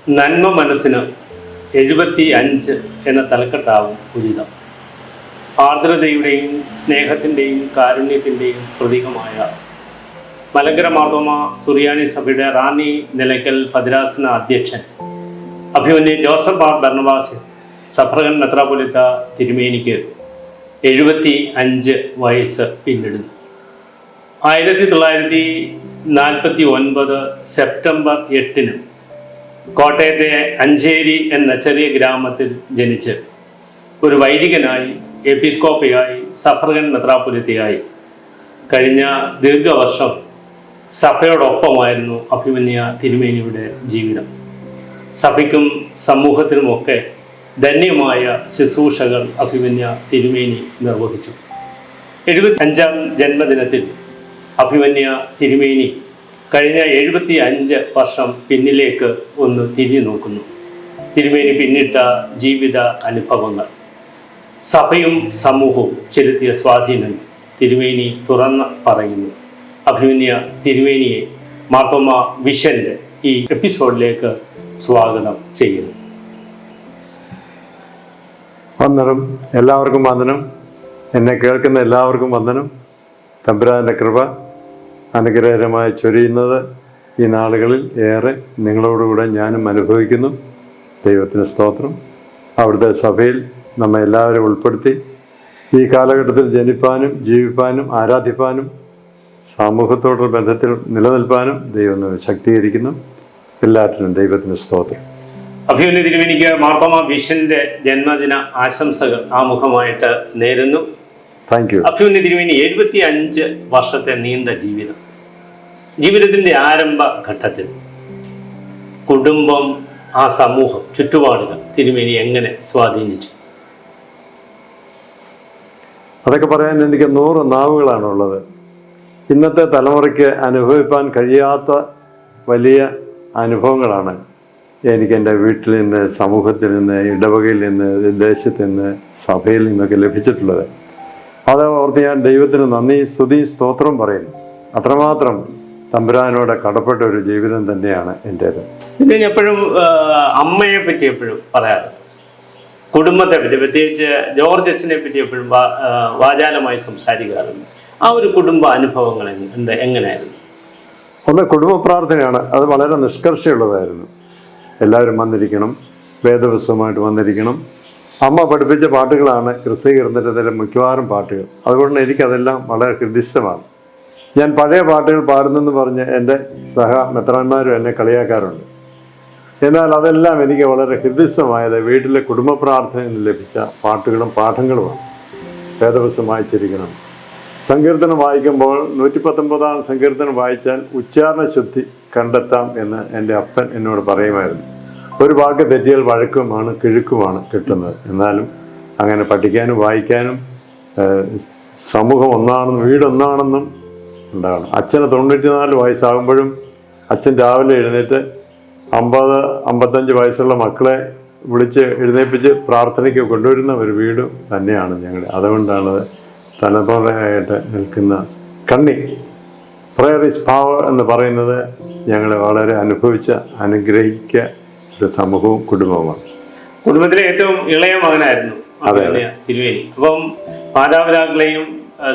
നന്മ മനസ്സിന് 75 എന്ന തലക്കെട്ടാവും ഉചിതം. ആർദ്രതയുടെയും സ്നേഹത്തിൻ്റെയും കാരുണ്യത്തിൻ്റെയും പ്രതീകമായ മലങ്കര മാർത്തോമ സുറിയാനി സഭയുടെ റാന്നി നിലയ്ക്കൽ പതിരാസന അധ്യക്ഷൻ അഭിമന്യ ജോസഫ് ആർ ബർണബാസ് സഫ്രഗൻ മെത്രാപ്പൊലീത്ത തിരുമേനിക്ക് 75 വയസ്സ് പിന്നിടുന്നു. 1949 സെപ്റ്റംബർ 8 കോട്ടയത്തെ അഞ്ചേരി എന്ന ചെറിയ ഗ്രാമത്തിൽ ജനിച്ച് ഒരു വൈദികനായി, എപ്പിസ്കോപ്പയായി, സഫ്രഗൻ മെത്രാപ്പൊലീത്തയായി കഴിഞ്ഞ ദീർഘവർഷം സഭയോടൊപ്പമായിരുന്നു അഭിമന്യ തിരുമേനിയുടെ ജീവിതം. സഭയ്ക്കും സമൂഹത്തിനുമൊക്കെ ധന്യമായ ശുശ്രൂഷകൾ അഭിമന്യ തിരുമേനി നിർവഹിച്ചു. 75ാം ജന്മദിനത്തിൽ അഭിമന്യ തിരുമേനി കഴിഞ്ഞ 75 വർഷം പിന്നിലേക്ക് ഒന്ന് തിരിഞ്ഞു നോക്കുന്നു. തിരുമേനി പിന്നിട്ട ജീവിത അനുഭവങ്ങൾ, സഭയും സമൂഹവും ചെലുത്തിയ സ്വാധീനം തിരുമേനി തുറന്ന് പറയുന്നു. അഭിമന്യ തിരുമേനിയെ മാർത്തോമ വിഷന്റെ ഈ എപ്പിസോഡിലേക്ക് സ്വാഗതം ചെയ്യുന്നു. വന്ദനം. എല്ലാവർക്കും വന്ദനം. എന്നെ കേൾക്കുന്ന എല്ലാവർക്കും വന്ദനം. തമ്പുരാന്റെ കൃപ അനുഗ്രഹകരമായി ചൊരിയുന്നത് ഈ നാളുകളിൽ ഏറെ നിങ്ങളോടുകൂടെ ഞാനും അനുഭവിക്കുന്നു. ദൈവത്തിന് സ്തോത്രം. അവിടുത്തെ സഭയിൽ നമ്മെ എല്ലാവരും ഉൾപ്പെടുത്തി ഈ കാലഘട്ടത്തിൽ ജനിപ്പാനും ജീവിപ്പാനും ആരാധിപ്പാനും സമൂഹത്തോടുള്ള ബന്ധത്തിൽ നിലനിൽപ്പാനും ദൈവം ശക്തീകരിക്കുന്നു. എല്ലാറ്റിനും ദൈവത്തിന് സ്തോത്രം. അഭിമന്യ തിരുമേനിക്ക് മാർത്തോമ വിഷന്റെ ജന്മദിന ആശംസകൾ ആമുഖമായിട്ട് നേരുന്നു. Thank you. അഭിമന്യ തിരുമേനി 75 വർഷത്തെ നീണ്ട ജീവിതത്തിന്റെ ആരംഭ ഘട്ടത്തിൽ കുടുംബം, ആ സമൂഹം, ചുറ്റുപാടുകൾ തിരുമേനി എങ്ങനെ സ്വാധീനിച്ചു? അതൊക്കെ പറയാൻ എനിക്ക് 100 നാവുകളാണുള്ളത്. ഇന്നത്തെ തലമുറയ്ക്ക് അനുഭവിപ്പാൻ കഴിയാത്ത വലിയ അനുഭവങ്ങളാണ് എനിക്ക് എൻ്റെ വീട്ടിൽ നിന്ന്, സമൂഹത്തിൽ നിന്ന്, ഇടവകയിൽ നിന്ന്, ദേശത്ത് നിന്ന്, സഭയിൽ നിന്നൊക്കെ ലഭിച്ചിട്ടുള്ളത്. അത് ഓർത്ത് ഞാൻ ദൈവത്തിന് നന്ദി, സ്തുതി, സ്തോത്രം പറയുന്നു. അത്രമാത്രം തമ്പുരാനോട് കടപ്പെട്ട ഒരു ജീവിതം തന്നെയാണ് എൻ്റേത്. പിന്നെ എപ്പോഴും അമ്മയെ പറ്റി എപ്പോഴും പറയാറ്, കുടുംബത്തെ പറ്റി, പ്രത്യേകിച്ച് ജോർജ് അച്ഛനെ പറ്റി എപ്പോഴും വാചാലമായി സംസാരിക്കാറുണ്ട്. ആ ഒരു കുടുംബ അനുഭവങ്ങൾ എങ്ങനെയായിരുന്നു? ഒന്ന് കുടുംബ പ്രാർത്ഥനയാണ്. അത് വളരെ നിഷ്കർഷയുള്ളതായിരുന്നു. എല്ലാവരും വന്നിരിക്കണം, വേദപുസ്തകമായിട്ട് വന്നിരിക്കണം. അമ്മ പഠിപ്പിച്ച പാട്ടുകളാണ് ക്രിസ്തീകരണത്തിലെ മിക്കവാറും പാട്ടുകൾ. അതുകൊണ്ട് എനിക്കതെല്ലാം വളരെ ഹൃദിസ്ഥമാണ്. ഞാൻ പഴയ പാട്ടുകൾ പാടുന്നെന്ന് പറഞ്ഞ് എൻ്റെ മെത്രാന്മാരും എന്നെ കളിയാക്കാറുണ്ട്. എന്നാൽ അതെല്ലാം എനിക്ക് വളരെ ഹൃദിസ്ഥമായത് വീട്ടിലെ കുടുംബ പ്രാർത്ഥനയിൽ നിന്ന് ലഭിച്ച പാട്ടുകളും പാഠങ്ങളുമാണ്. വേദപുസ്തകം വായിച്ചിരിക്കണം. സങ്കീർത്തനം വായിക്കുമ്പോൾ 119 സങ്കീർത്തനം വായിച്ചാൽ ഉച്ചാരണ ശുദ്ധി കണ്ടെത്താം എന്ന് എൻ്റെ അപ്പൻ എന്നോട് പറയുമായിരുന്നു. ഒരു വാക്ക് തെറ്റിയാൽ വഴക്കുമാണ്, കിഴുക്കുമാണ് കിട്ടുന്നത്. എന്നാലും അങ്ങനെ പഠിക്കാനും വായിക്കാനും സമൂഹം ഒന്നാണെന്നും വീടൊന്നാണെന്നും ഉണ്ടാകണം. അച്ഛന് 94 വയസ്സാകുമ്പോഴും അച്ഛൻ രാവിലെ എഴുന്നേറ്റ് 50-55 വയസ്സുള്ള മക്കളെ വിളിച്ച് എഴുന്നേൽപ്പിച്ച് പ്രാർത്ഥനയ്ക്ക് കൊണ്ടുവരുന്ന ഒരു വീട് തന്നെയാണ് ഞങ്ങളുടെ. അതുകൊണ്ടാണ് തലമുറയായിട്ട് നിൽക്കുന്ന കണ്ണി പ്രയർ ഈസ് പവർ എന്ന് പറയുന്നത് ഞങ്ങളെ വളരെ അനുഗ്രഹിക്ക ഒരു സമൂഹവും കുടുംബവുമാണ്. കുടുംബത്തിലെ ഏറ്റവും ഇളയ മകനായിരുന്നു തിരുമേനി. അപ്പം മാതാപിതാക്കളെയും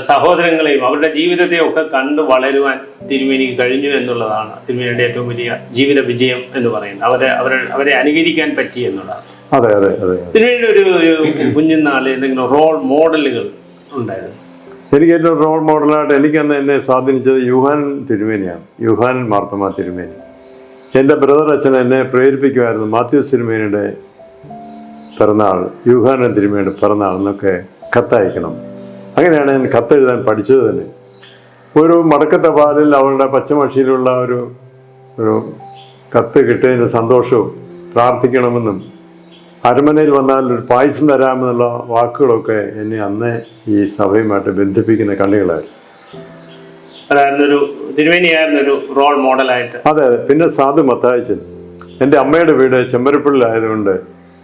സഹോദരങ്ങളെയും അവരുടെ ജീവിതത്തെയും ഒക്കെ കണ്ടു വളരുവാൻ തിരുമേനിക്ക് കഴിഞ്ഞു എന്നുള്ളതാണ് തിരുമേനിയുടെ ഏറ്റവും വലിയ ജീവിത വിജയം എന്ന് പറയുന്നത്. അവരെ അനുകരിക്കാൻ പറ്റി എന്നുള്ളതാണ്. അതെ അതെ അതെ. തിരുമേനിയുടെ ഒരു കുഞ്ഞുനാളിൽ എന്തെങ്കിലും റോൾ മോഡലുകൾ ഉണ്ടായിരുന്നു? എനിക്ക് ഏറ്റവും റോൾ മോഡലായിട്ട് എനിക്കന്ന് എന്നെ സ്വാധീനിച്ചത് യൂഹാനൻ തിരുമേനിയാണ്. യൂഹാനൻ മാർത്തോമ തിരുമേനി. എൻ്റെ ബ്രദർ അച്ഛൻ എന്നെ പ്രേരിപ്പിക്കുമായിരുന്നു. മാത്യൂസ് തിരുമേനിയുടെ പിറന്നാൾ, യൂഹാനൻ തിരുമേനിയുടെ പിറന്നാൾ എന്നൊക്കെ കത്തയക്കണം. അങ്ങനെയാണ് ഞാൻ കത്തെഴുതാൻ പഠിച്ചത് തന്നെ. ഒരു മടക്കത്തപാലിൽ അവളുടെ പച്ചമഷിയിലുള്ള ഒരു കത്ത് കിട്ടിയതിൻ്റെ സന്തോഷവും പ്രാർത്ഥിക്കണമെന്നും അരമനയിൽ വന്നാൽ ഒരു പായസം തരാമെന്നുള്ള വാക്കുകളൊക്കെ എന്നെ അന്നേ ഈ സഭയുമായിട്ട് ബന്ധിപ്പിക്കുന്ന കണ്ണികളായിരുന്നു. തിരുമേനിയായിരുന്നൊരു റോൾ മോഡലായിട്ട്. അതെ അതെ. പിന്നെ സാധു മത്തായിച്ചൻ. എൻ്റെ അമ്മയുടെ വീട് ചെമ്പരപ്പള്ളിലായതുകൊണ്ട്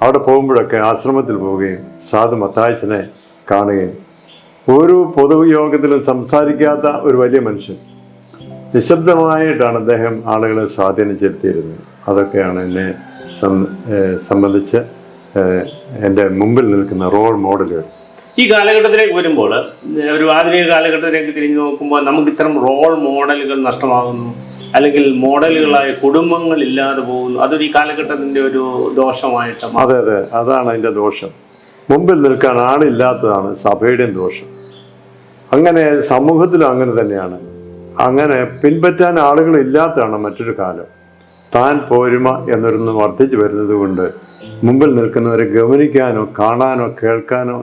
അവിടെ പോകുമ്പോഴൊക്കെ ആശ്രമത്തിൽ പോവുകയും സാധു മത്തായിച്ചനെ കാണുകയും, ഒരു പൊതുയോഗത്തിലും സംസാരിക്കാത്ത ഒരു വലിയ മനുഷ്യൻ, നിശബ്ദമായിട്ടാണ് അദ്ദേഹം ആളുകളെ സ്വാധീനം ചെലുത്തിയിരുന്നത്. അതൊക്കെയാണ് എന്നെ സംബന്ധിച്ച് എൻ്റെ മുമ്പിൽ നിൽക്കുന്ന റോൾ മോഡലുകൾ. ഈ കാലഘട്ടത്തിലേക്ക് വരുമ്പോൾ, ഒരു ആധുനിക കാലഘട്ടത്തിലേക്ക് തിരിഞ്ഞു നോക്കുമ്പോൾ നമുക്ക് ഇത്തരം റോൾ മോഡലുകൾ നഷ്ടമാകുന്നു, അല്ലെങ്കിൽ മോഡലുകളായ കുടുംബങ്ങൾ ഇല്ലാതെ പോകുന്നു. അതൊരു ഈ കാലഘട്ടത്തിൻ്റെ ഒരു ദോഷമായിട്ട്. അതെ, അതാണ് അതിൻ്റെ ദോഷം. മുമ്പിൽ നിൽക്കാൻ ആളില്ലാത്തതാണ് സഭയുടെയും ദോഷം. അങ്ങനെ സമൂഹത്തിലും അങ്ങനെ തന്നെയാണ്. അങ്ങനെ പിൻപറ്റാൻ ആളുകൾ ഇല്ലാത്തതാണ് മറ്റൊരു കാലം. താൻ പോരുമ എന്നൊന്ന് വർദ്ധിച്ചു വരുന്നത് കൊണ്ട് മുമ്പിൽ നിൽക്കുന്നവരെ ഗവനിക്കാനോ കാണാനോ കേൾക്കാനോ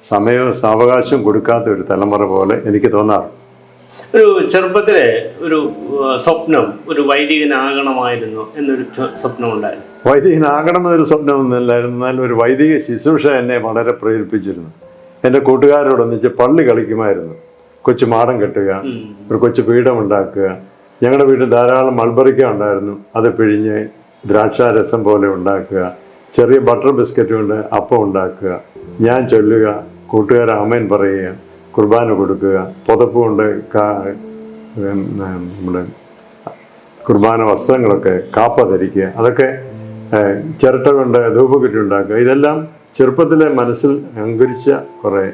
സമയവും സാവകാശവും കൊടുക്കാത്ത ഒരു തലമുറ പോലെ എനിക്ക് തോന്നാറ്. ഒരു ചെറുപ്പത്തിലെ ഒരു സ്വപ്നം ഒരു വൈദികനാകണമായിരുന്നു എന്നൊരു സ്വപ്നം ഉണ്ടായിരുന്നു. വൈദികനാകണമെന്നൊരു സ്വപ്നമൊന്നുമില്ലായിരുന്നു. എന്നാൽ ഒരു വൈദിക ശുശ്രൂഷ എന്നെ വളരെ പ്രേരിപ്പിച്ചിരുന്നു. എൻ്റെ കൂട്ടുകാരോടൊന്നിച്ച് പള്ളി കളിക്കുമായിരുന്നു. കൊച്ചു മാടം കെട്ടുക, ഒരു കൊച്ചു പീഠം ഉണ്ടാക്കുക. ഞങ്ങളുടെ വീട്ടിൽ ധാരാളം മൾബറിക്ക ഉണ്ടായിരുന്നു. അത് പിഴിഞ്ഞ് ദ്രാക്ഷാരസം പോലെ ഉണ്ടാക്കുക. ചെറിയ ബട്ടർ ബിസ്ക്കറ്റ് കൊണ്ട് അപ്പം ഉണ്ടാക്കുക. ഞാൻ ചൊല്ലുക, കൂട്ടുകാർ ആമേൻ പറയുക, കുർബാന കൊടുക്കുക, പുതപ്പ് കൊണ്ട് നമ്മുടെ കുർബാന വസ്ത്രങ്ങളൊക്കെ കാപ്പ ധരിക്കുക, അതൊക്കെ ചിരട്ട കൊണ്ട് ധൂപക്കുറ്റി ഉണ്ടാക്കുക. ഇതെല്ലാം ചെറുപ്പത്തിലെ മനസ്സിൽ അങ്കുരിച്ച കുറേ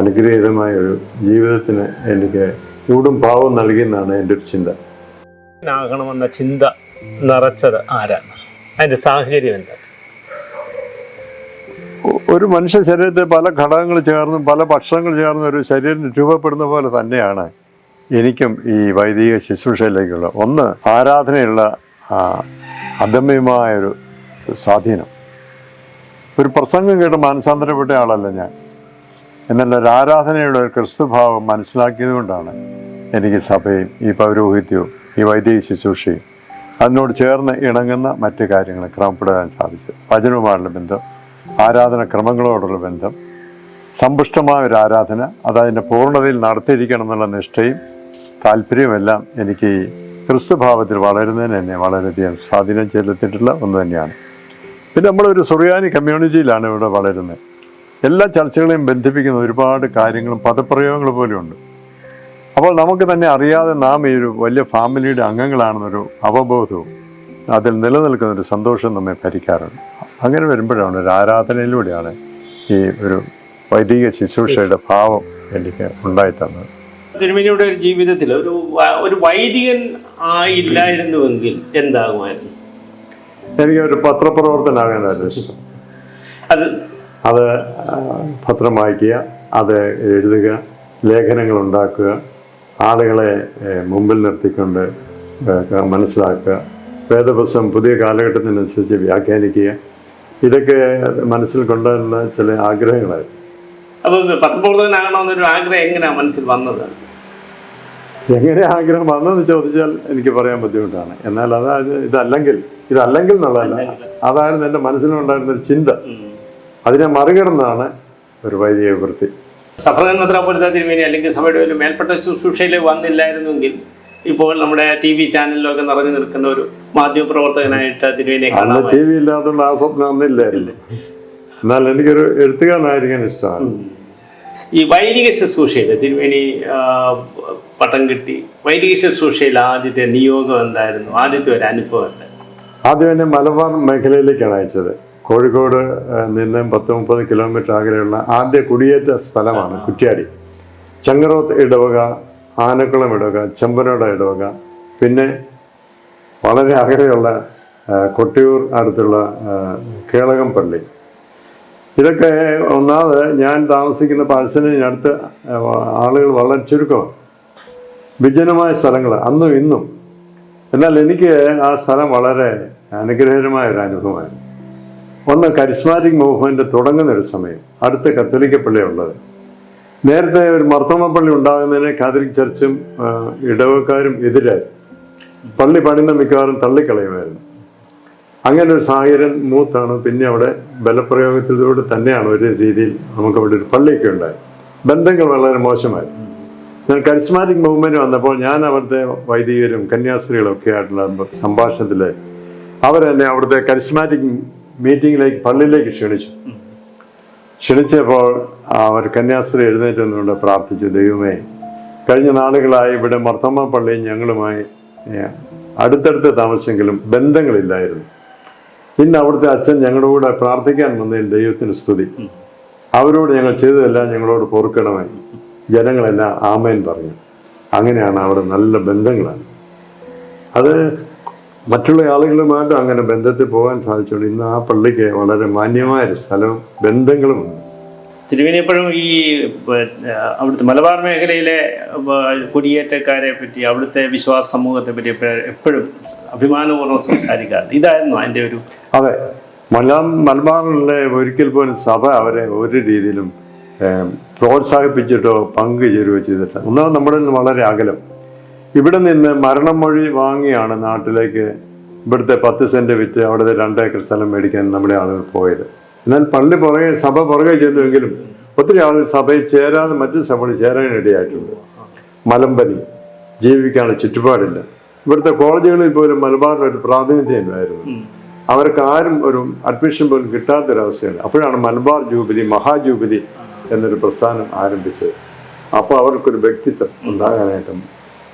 അനുഗ്രഹീതമായ ഒരു ജീവിതത്തിന് എനിക്ക് ഊടും പാവവും നൽകിയെന്നാണ് എൻ്റെ ഒരു ചിന്ത. ആകണമെന്ന ചിന്ത നിറച്ചത് ആരാണ്? അതിൻ്റെ സാഹചര്യം എന്താ? ഒരു മനുഷ്യ ശരീരത്തെ പല ഘടകങ്ങൾ ചേർന്നും പല ഭക്ഷണങ്ങൾ ചേർന്നും ഒരു ശരീരം രൂപപ്പെടുന്ന പോലെ തന്നെയാണ് എനിക്കും ഈ വൈദിക ശുശ്രൂഷയിലേക്കുള്ള ഒന്ന് ആരാധനയുള്ള അദമ്യമായൊരു സ്വാധീനം. ഒരു പ്രസംഗം കേട്ട് മാനസാന്തരപ്പെട്ട ആളല്ല ഞാൻ. എന്നാൽ ഒരു ആരാധനയുടെ ഒരു ക്രിസ്തുഭാവം മനസ്സിലാക്കിയത് കൊണ്ടാണ് എനിക്ക് സഭയും ഈ പൗരോഹിത്യവും ഈ വൈദിക ശുശ്രൂഷയും അതിനോട് ചേർന്ന് ഇണങ്ങുന്ന മറ്റു കാര്യങ്ങൾ ക്രമപ്പെടുത്താൻ സാധിച്ചത്. വചനവുമായുള്ള ബന്ധം, ആരാധന ക്രമങ്ങളോടുള്ള ബന്ധം, സമ്പുഷ്ടമായ ഒരു ആരാധന, അതതിൻ്റെ പൂർണ്ണതയിൽ നടത്തിയിരിക്കണം എന്നുള്ള നിഷ്ഠയും താല്പര്യവുമെല്ലാം എനിക്ക് ഈ ക്രിസ്തുഭാവത്തിൽ വളരുന്നതിന് എന്നെ വളരെയധികം സ്വാധീനം ചെലുത്തിയിട്ടുള്ള ഒന്ന് തന്നെയാണ്. പിന്നെ നമ്മളൊരു സുറിയാനി കമ്മ്യൂണിറ്റിയിലാണ് ഇവിടെ വളരുന്നത്. എല്ലാ ചർച്ചകളെയും ബന്ധിപ്പിക്കുന്ന ഒരുപാട് കാര്യങ്ങളും പദപ്രയോഗങ്ങൾ പോലെയുണ്ട്. അപ്പോൾ നമുക്ക് തന്നെ അറിയാതെ നാം ഈ ഒരു വലിയ ഫാമിലിയുടെ അംഗങ്ങളാണെന്നൊരു അവബോധവും അതിൽ നിലനിൽക്കുന്നൊരു സന്തോഷം നമ്മെ ഭരിക്കാറുണ്ട്. അങ്ങനെ വരുമ്പോഴാണ് ഒരു ആരാധനയിലൂടെയാണ് ഈ ഒരു വൈദിക ശുശ്രൂഷയുടെ ഭാവം എനിക്ക് ഉണ്ടായിത്തന്നത്. തിരുമേനിയുടെ ഒരു ജീവിതത്തിൽ ഒരു വൈദികൻ ആയില്ലായിരുന്നുവെങ്കിൽ എന്താകുമായിരുന്നു? എനിക്ക് ഒരു പത്രപ്രവർത്തനാകാനായിരുന്നു ഇഷ്ടം. അത് പത്രം വായിക്കുക, അത് എഴുതുക, ലേഖനങ്ങൾ ഉണ്ടാക്കുക, ആളുകളെ മുമ്പിൽ നിർത്തിക്കൊണ്ട് മനസ്സിലാക്കുക, വേദപുസ്തകം പുതിയ കാലഘട്ടത്തിനനുസരിച്ച് വ്യാഖ്യാനിക്കുക, ഇതൊക്കെ മനസ്സിൽ കൊണ്ടുവരുന്ന ചില ആഗ്രഹങ്ങളായിരുന്നു. അപ്പോൾ പത്രപ്രവർത്തകനാകണമെന്നൊരു ആഗ്രഹം എങ്ങനെയാണ് മനസ്സിൽ വന്നത്? എങ്ങനെ ആഗ്രഹം വന്നതെന്ന് ചോദിച്ചാൽ എനിക്ക് പറയാൻ ബുദ്ധിമുട്ടാണ്. എന്നാൽ അതായത് ഇതല്ലെങ്കിൽ എന്നുള്ളതല്ല, അതായിരുന്നു എൻ്റെ മനസ്സിലുണ്ടായിരുന്നൊരു ചിന്ത. അതിനെ മറികടന്നാണ് ഒരു വൈദിക വൃത്തി. സഭകന്മത്ര തിരുമേനി അല്ലെങ്കിൽ സഭയുടെ ഒരു മേൽപ്പെട്ട ശുശ്രൂഷയിലേക്ക് വന്നില്ലായിരുന്നെങ്കിൽ ഇപ്പോൾ നമ്മുടെ TV ചാനലിലൊക്കെ നിറഞ്ഞു നിൽക്കുന്ന ഒരു മാധ്യമപ്രവർത്തകനായിട്ട് തിരുമേനിയെ കാണാം. TV ഇല്ലാത്തതുകൊണ്ട് ആ സ്വപ്നം ഒന്നില്ലായിരുന്നു. എന്നാൽ എനിക്കൊരു എഴുത്തുകാരനായിരിക്കാൻ ഇഷ്ടമാണ്. ഈ വൈദിക ശുശ്രൂഷയിൽ തിരുമേനി പട്ടം കിട്ടി. വൈദിക ശുശ്രൂഷയിൽ ആദ്യത്തെ നിയോഗം എന്തായിരുന്നു? ആദ്യത്തെ ഒരു അനുഭവം എന്തായിരുന്നു? ആദ്യം എന്നെ മലബാർ മേഖലയിലേക്കാണ് അയച്ചത്. കോഴിക്കോട് നിന്ന് 10-30 കിലോമീറ്റർ അകലെയുള്ള ആദ്യ കുടിയേറ്റ സ്ഥലമാണ് കുറ്റ്യാടി. ചങ്ങരോത്ത് ഇടവക, ആനക്കുളം ഇടവക, ചെമ്പനോട് ഇടവക, പിന്നെ വളരെ അകലെയുള്ള കൊട്ടിയൂർ അടുത്തുള്ള കേളകം പള്ളി. ഇതൊക്കെ ഒന്നാമത് ഞാൻ താമസിക്കുന്ന പാഴ്സലിനടുത്ത് ആളുകൾ വളരെ ചുരുക്കമാണ്, വിജനമായ സ്ഥലങ്ങൾ അന്നും ഇന്നും. എന്നാൽ എനിക്ക് ആ സ്ഥലം വളരെ അനുഗ്രഹകരമായ ഒരു അനുഭവമായിരുന്നു. ഒന്ന്, കരിസ്മാറ്റിക് മൂവ്മെൻറ്റ് തുടങ്ങുന്നൊരു സമയം, അടുത്ത കത്തോലിക്ക പള്ളിയുള്ളത്. നേരത്തെ ഒരു മർത്തോമ പള്ളി ഉണ്ടാകുന്നതിന് കാത്തലിക് ചർച്ചും ഇടവക്കാരും എതിരായി. പള്ളി പണിത മിക്കവാറും തള്ളിക്കളയുമായിരുന്നു. അങ്ങനെ ഒരു സാഹചര്യം മൂത്താണ്. പിന്നെ അവിടെ ബലപ്രയോഗത്തിലൂടെ തന്നെയാണ് ഒരു രീതിയിൽ നമുക്കവിടെ ഒരു പള്ളിയൊക്കെ ഉണ്ടായി. ബന്ധങ്ങൾ വളരെ മോശമായി. ഞാൻ കരിസ്മാറ്റിക് മൂവ്മെൻറ്റ് വന്നപ്പോൾ ഞാൻ അവിടുത്തെ വൈദികരും കന്യാസ്ത്രീകളും ഒക്കെ ആയിട്ടുള്ള സംഭാഷണത്തിൽ അവരെന്നെ അവിടുത്തെ കരിസ്മാറ്റിക് മീറ്റിങ്ങിലേക്ക് പള്ളിയിലേക്ക് ക്ഷണിച്ചപ്പോൾ അവർ കന്യാസ്ത്രീ എഴുന്നേറ്റ് നിന്നുകൊണ്ട് പ്രാർത്ഥിച്ചു, ദൈവമേ, കഴിഞ്ഞ നാളുകളായി ഇവിടെ മർത്തോമ പള്ളിയും ഞങ്ങളുമായി അടുത്തടുത്ത് താമസിച്ചെങ്കിലും ബന്ധങ്ങളില്ലായിരുന്നു. ഇന്ന് അവിടുത്തെ അച്ഛൻ ഞങ്ങളുടെ കൂടെ പ്രാർത്ഥിക്കാൻ വന്നതിൽ ദൈവത്തിന് സ്തുതി. അവരോട് ഞങ്ങൾ ചെയ്തതെല്ലാം ഞങ്ങളോട് പൊറുക്കണമേ. ജനങ്ങളെല്ലാം ആമേൻ പറഞ്ഞു. അങ്ങനെയാണ് അവിടെ നല്ല ബന്ധങ്ങളാണ്. അത് മറ്റുള്ള ആളുകളുമായിട്ടും അങ്ങനെ ബന്ധത്തിൽ പോകാൻ സാധിച്ചുകൊണ്ട് ഇന്ന് ആ പള്ളിക്ക് വളരെ മാന്യമായൊരു സ്ഥലവും ബന്ധങ്ങളുമുണ്ട്. തിരുമേനി എപ്പോഴും ഈ അവിടുത്തെ മലബാർ മേഖലയിലെ കുടിയേറ്റക്കാരെ പറ്റി, അവിടുത്തെ വിശ്വാസ സമൂഹത്തെ പറ്റി എപ്പോഴും അഭിമാനപൂർവ്വം സംസാരിക്കാറുണ്ട്. ഇതായിരുന്നു അതിൻ്റെ ഒരു... അതെ, മലബാറിലെ ഒരിക്കൽ പോലും സഭ അവരെ ഒരു രീതിയിലും പ്രോത്സാഹിപ്പിച്ചിട്ടോ പങ്കുചേരുകയോ ചെയ്തിട്ട്. ഒന്നാമത് നമ്മുടെ നിന്ന് വളരെ അകലം. ഇവിടെ നിന്ന് മരണം മൊഴി വാങ്ങിയാണ് നാട്ടിലേക്ക് ഇവിടുത്തെ 10 സെന്റ് വിറ്റ് അവിടുത്തെ 2 ഏക്കർ സ്ഥലം മേടിക്കാൻ നമ്മുടെ ആളുകൾ പോയത്. എന്നാൽ പള്ളി സഭ പുറകെ ചെന്നുവെങ്കിലും ഒത്തിരി ആളുകൾ സഭയിൽ ചേരാതെ മറ്റു സഭകളിൽ ചേരാനിടയായിട്ടുണ്ട്. മലമ്പനി, ജീവിക്കാനുള്ള ചുറ്റുപാടില്ല. ഇവിടുത്തെ കോളേജുകളിൽ പോലും മലബാറിന് ഒരു പ്രാതിനിധ്യമില്ലായിരുന്നു. അവർക്ക് ആരും ഒരു അഡ്മിഷൻ പോലും കിട്ടാത്തൊരവസ്ഥയാണ്. അപ്പോഴാണ് മലബാർ ജൂബിലി, മഹാജൂബിലി എന്നൊരു പ്രസ്ഥാനം ആരംഭിച്ചത്. അപ്പോൾ അവർക്കൊരു വ്യക്തിത്വം ഉണ്ടാകാനായിട്ടും